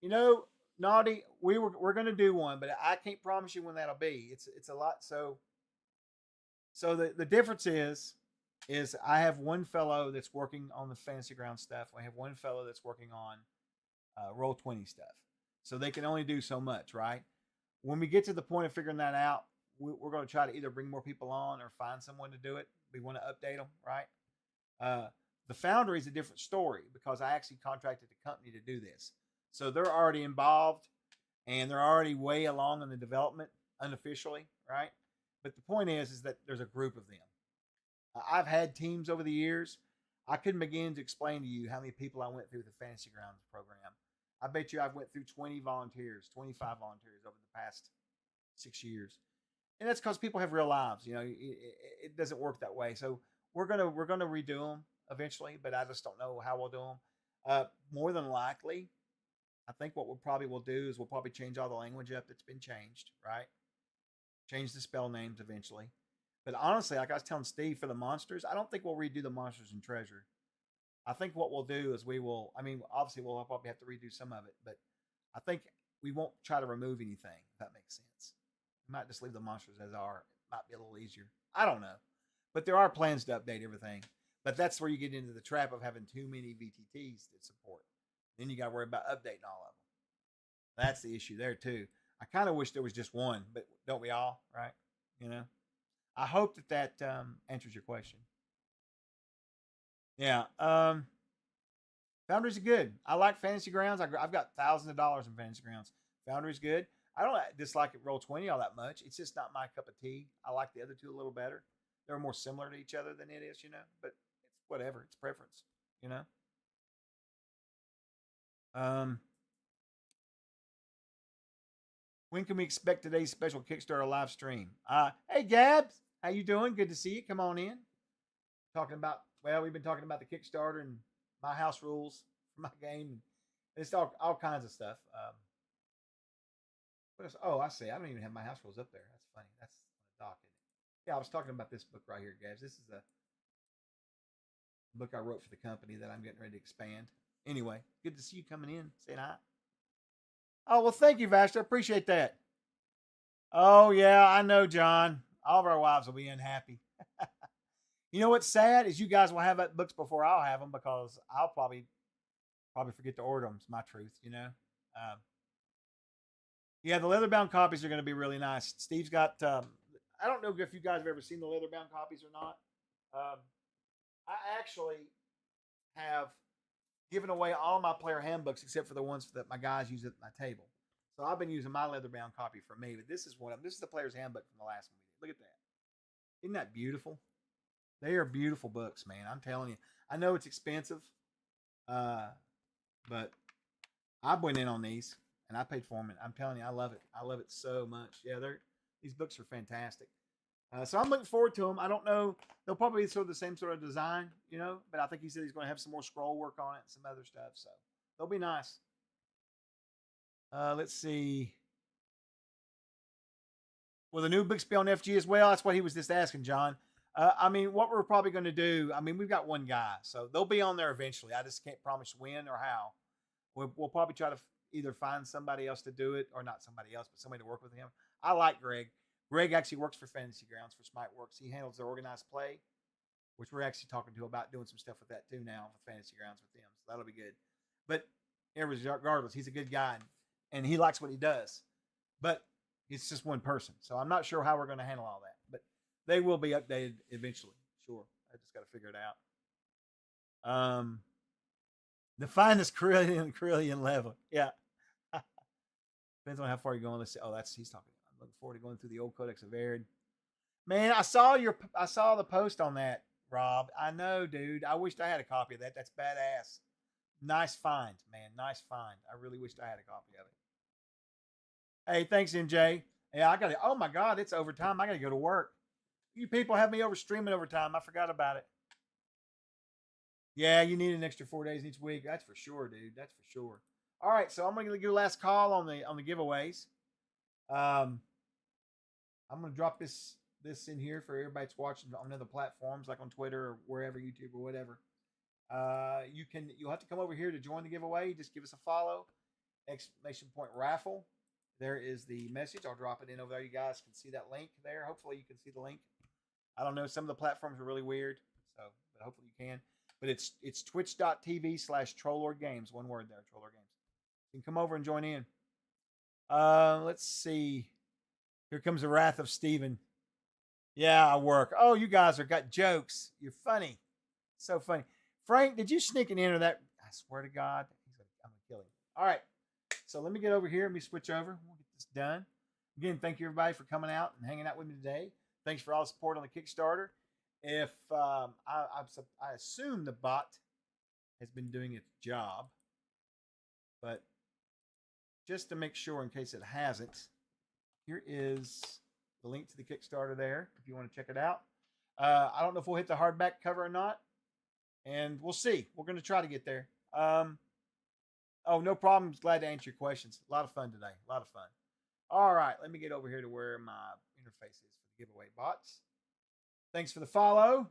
You know, Naughty, we're going to do one, but I can't promise you when that'll be. It's a lot. So the difference is I have one fellow that's working on the Fantasy Grounds stuff. I have one fellow that's working on Roll20 stuff. So they can only do so much, right? When we get to the point of figuring that out, we're going to try to either bring more people on or find someone to do it. We want to update them, right? The Foundry is a different story because I actually contracted a company to do this. So they're already involved and they're already way along in the development unofficially, right? But the point is that there's a group of them. I've had teams over the years. I couldn't begin to explain to you how many people I went through the Fantasy Grounds program. I bet you I've went through 20 volunteers, 25 volunteers over the past 6 years, and that's because people have real lives. You know, it doesn't work that way. So we're gonna redo them eventually, but I just don't know how we'll do them. More than likely, I think what we'll do is we'll probably change all the language up that's been changed, right? Change the spell names eventually. But honestly, like I was telling Steve, for the monsters, I don't think we'll redo the monsters and treasure. I think what we'll do is I mean, obviously we'll probably have to redo some of it, but I think we won't try to remove anything, if that makes sense. We might just leave the monsters as are. It might be a little easier. I don't know. But there are plans to update everything. But that's where you get into the trap of having too many VTTs to support. Then you got to worry about updating all of them. That's the issue there, too. I kind of wish there was just one, but don't we all, right? You know? I hope that answers your question. Yeah. Foundry's good. I like Fantasy Grounds. I've got thousands of dollars in Fantasy Grounds. Foundry's good. I don't dislike it Roll20 all that much. It's just not my cup of tea. I like the other two a little better. They're more similar to each other than it is, you know. But it's whatever. It's preference, you know. When can we expect today's special Kickstarter live stream? Hey Gabs, how you doing? Good to see you. Come on in. We've been talking about the Kickstarter and my house rules for my game. And it's all kinds of stuff. What else? Oh, I see. I don't even have my house rules up there. That's funny. That's on the dock, isn't it? Yeah, I was talking about this book right here, Gabs. This is a book I wrote for the company that I'm getting ready to expand. Anyway, good to see you coming in, saying hi. Oh, well, thank you, Vashta. I appreciate that. Oh, yeah, I know, John. All of our wives will be unhappy. You know what's sad is you guys will have that books before I'll have them because I'll probably forget to order them. It's my truth, you know. Yeah, the leather-bound copies are going to be really nice. Steve's got, I don't know if you guys have ever seen the leather-bound copies or not. I actually have given away all my player handbooks except for the ones that my guys use at my table. So I've been using my leather-bound copy for me, but this is the player's handbook from the last one we did. Look at that. Isn't that beautiful? They are beautiful books, man. I'm telling you. I know it's expensive, but I went in on these and I paid for them, and I'm telling you, I love it. I love it so much. Yeah, these books are fantastic. So I'm looking forward to them. I don't know. They'll probably be sort of the same sort of design, you know, but I think he said he's going to have some more scroll work on it and some other stuff. So they'll be nice. Let's see. Will the new books be on FG as well? That's what he was just asking, John. I mean, what we're probably going to do, I mean, we've got one guy, so they'll be on there eventually. I just can't promise when or how. We'll probably try to either find somebody else to do it, or not somebody else, but somebody to work with him. I like Greg. Greg actually works for Fantasy Grounds for Smiteworks. He handles their organized play, which we're actually talking to about doing some stuff with that too now for Fantasy Grounds with them. So that'll be good. But regardless, he's a good guy, and he likes what he does. But it's just one person, so I'm not sure how we're going to handle all that. But they will be updated eventually. Sure. I just got to figure it out. The finest Carillion level. Yeah. Depends on how far you're going. Let's see. Oh, he's talking. I'm looking forward to going through the old Codex of Arid. Man, I saw the post on that, Rob. I know, dude. I wished I had a copy of that. That's badass. Nice find, man. Nice find. I really wished I had a copy of it. Hey, thanks, MJ. Yeah, oh my God, it's overtime. I got to go to work. You people have me over streaming overtime. I forgot about it. Yeah, you need an extra 4 days each week. That's for sure, dude. That's for sure. All right, so I'm going to give a last call on the giveaways. I'm going to drop this in here for everybody that's watching on other platforms like on Twitter or wherever, YouTube or whatever. You'll have to come over here to join the giveaway. Just give us a follow. !raffle. There is the message. I'll drop it in over there. You guys can see that link there. Hopefully you can see the link. I don't know. Some of the platforms are really weird, but hopefully you can. But it's twitch.tv/TrollLordGames. One word there, TrollLord Games. You can come over and join in. Let's see. Here comes the wrath of Steven. Yeah, I work. Oh, you guys got jokes. You're funny. So funny. Frank, did you sneak and enter that? I swear to God. I'm going to kill him. All right. So let me get over here. Let me switch over. We'll get this done. Again, thank you everybody for coming out and hanging out with me today. Thanks for all the support on the Kickstarter. If I assume the bot has been doing its job, but just to make sure in case it hasn't, here is the link to the Kickstarter there if you want to check it out. I don't know if we'll hit the hardback cover or not, and we'll see. We're going to try to get there. Oh, no problem. Glad to answer your questions. A lot of fun today. A lot of fun. All right, let me get over here to where my interface is for the giveaway bots. Thanks for the follow.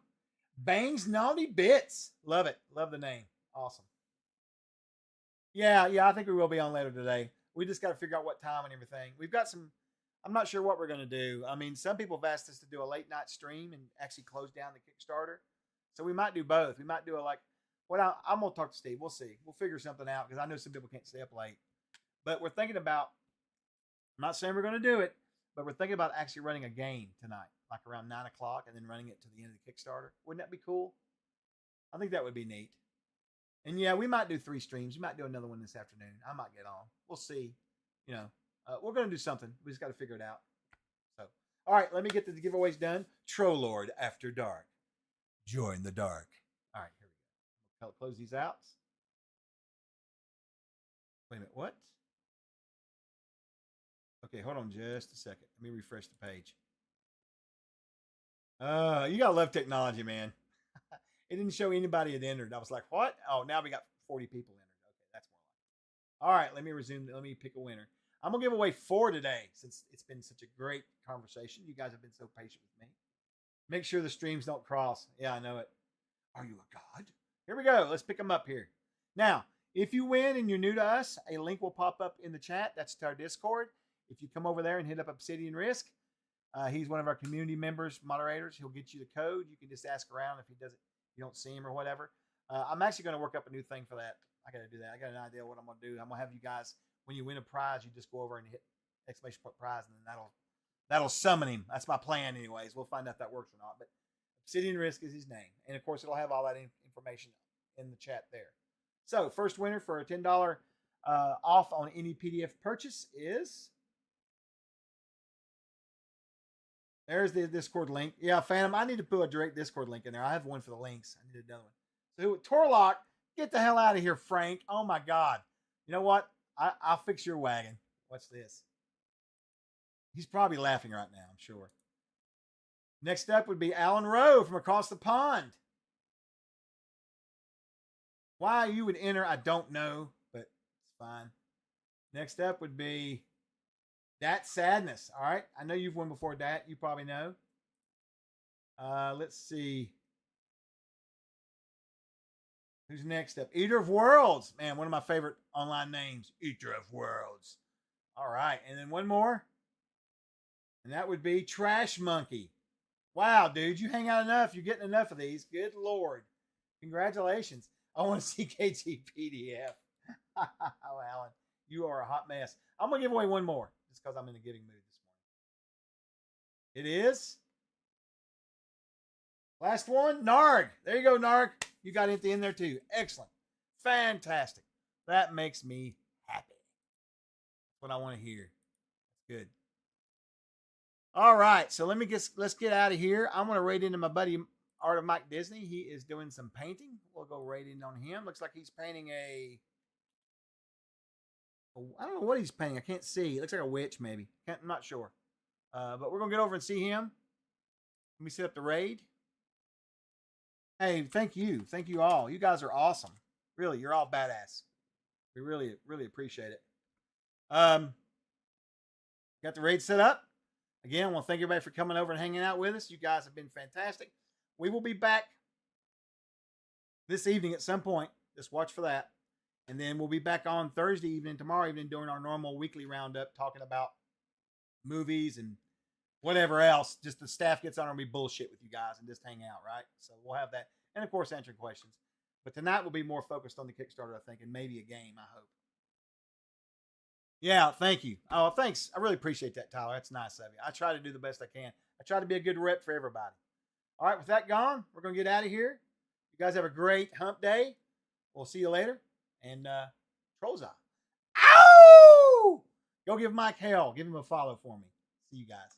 Bangs Naughty Bits. Love it. Love the name. Awesome. Yeah, I think we will be on later today. We just got to figure out what time and everything. We've got some, I'm not sure what we're going to do. I mean, some people have asked us to do a late night stream and actually close down the Kickstarter. So we might do both. We might do I'm going to talk to Steve. We'll see. We'll figure something out because I know some people can't stay up late. But we're thinking about, I'm not saying we're going to do it, but we're thinking about actually running a game tonight, like around 9 o'clock, and then running it to the end of the Kickstarter. Wouldn't that be cool? I think that would be neat. And yeah, we might do 3 streams. We might do another one this afternoon. I might get on. We'll see. We're going to do something. We just got to figure it out. So, all right, let me get the giveaways done. Trollord After Dark. Join the dark. All right, here we go. Close these out. Wait a minute, what? Okay, hold on just a second. Let me refresh the page. You gotta love technology, man. It didn't show anybody had entered. I was like, what? Oh, now we got 40 people entered. Okay, that's more like it. All right, let me resume. Let me pick a winner. I'm gonna give away 4 today since it's been such a great conversation. You guys have been so patient with me. Make sure the streams don't cross. Yeah, I know it. Are you a god? Here we go. Let's pick them up here. Now, if you win and you're new to us, a link will pop up in the chat. That's to our Discord. If you come over there and hit up Obsidian Risk, he's one of our community members, moderators. He'll get you the code. You can just ask around if you don't see him or whatever. I'm actually going to work up a new thing for that. I got to do that. I got an idea what I'm going to do. I'm going to have you guys, when you win a prize, you just go over and hit exclamation point prize, and then that'll summon him. That's my plan anyways. We'll find out if that works or not. But Obsidian Risk is his name. And, of course, it'll have all that information in the chat there. So, first winner for a $10 off on any PDF purchase is... There's the Discord link. Yeah, Phantom, I need to put a direct Discord link in there. I have one for the links. I need another one. So, Torlock, get the hell out of here, Frank. Oh, my God. You know what? I'll fix your wagon. What's this? He's probably laughing right now, I'm sure. Next up would be Alan Rowe from across the pond. Why you would enter, I don't know, but it's fine. Next up would be Dat Sadness. All right. I know you've won before, Dat. You probably know. Let's see. Who's next up? Eater of Worlds. Man, one of my favorite online names. Eater of Worlds. All right. And then one more. And that would be Trash Monkey. Wow, dude. You hang out enough. You're getting enough of these. Good Lord. Congratulations. I want to see KT PDF. Oh, Alan. You are a hot mess. I'm going to give away one more. Just because I'm in a giving mood this morning. It is. Last one, Narg. There you go, Narg. You got empty in there too. Excellent. Fantastic. That makes me happy. That's what I want to hear. That's good. All right. So let's get out of here. I'm going to raid into my buddy Art of Mike Disney. He is doing some painting. We'll go raid in on him. Looks like he's painting I don't know what he's painting. I can't see. It looks like a witch, maybe. I'm not sure. But we're going to get over and see him. Let me set up the raid. Hey, thank you. Thank you all. You guys are awesome. Really, you're all badass. We really, really appreciate it. Got the raid set up. Again, I want to thank everybody for coming over and hanging out with us. You guys have been fantastic. We will be back this evening at some point. Just watch for that. And then we'll be back on Thursday evening, tomorrow evening, doing our normal weekly roundup, talking about movies and whatever else. Just the staff gets on and we bullshit with you guys and just hang out, right? So we'll have that. And, of course, answering questions. But tonight we'll be more focused on the Kickstarter, I think, and maybe a game, I hope. Yeah, thank you. Oh, thanks. I really appreciate that, Tyler. That's nice of you. I try to do the best I can. I try to be a good rep for everybody. All right, with that gone, we're going to get out of here. You guys have a great hump day. We'll see you later. And Trolls Eye. Ow! Go give Mike hell. Give him a follow for me. See you guys.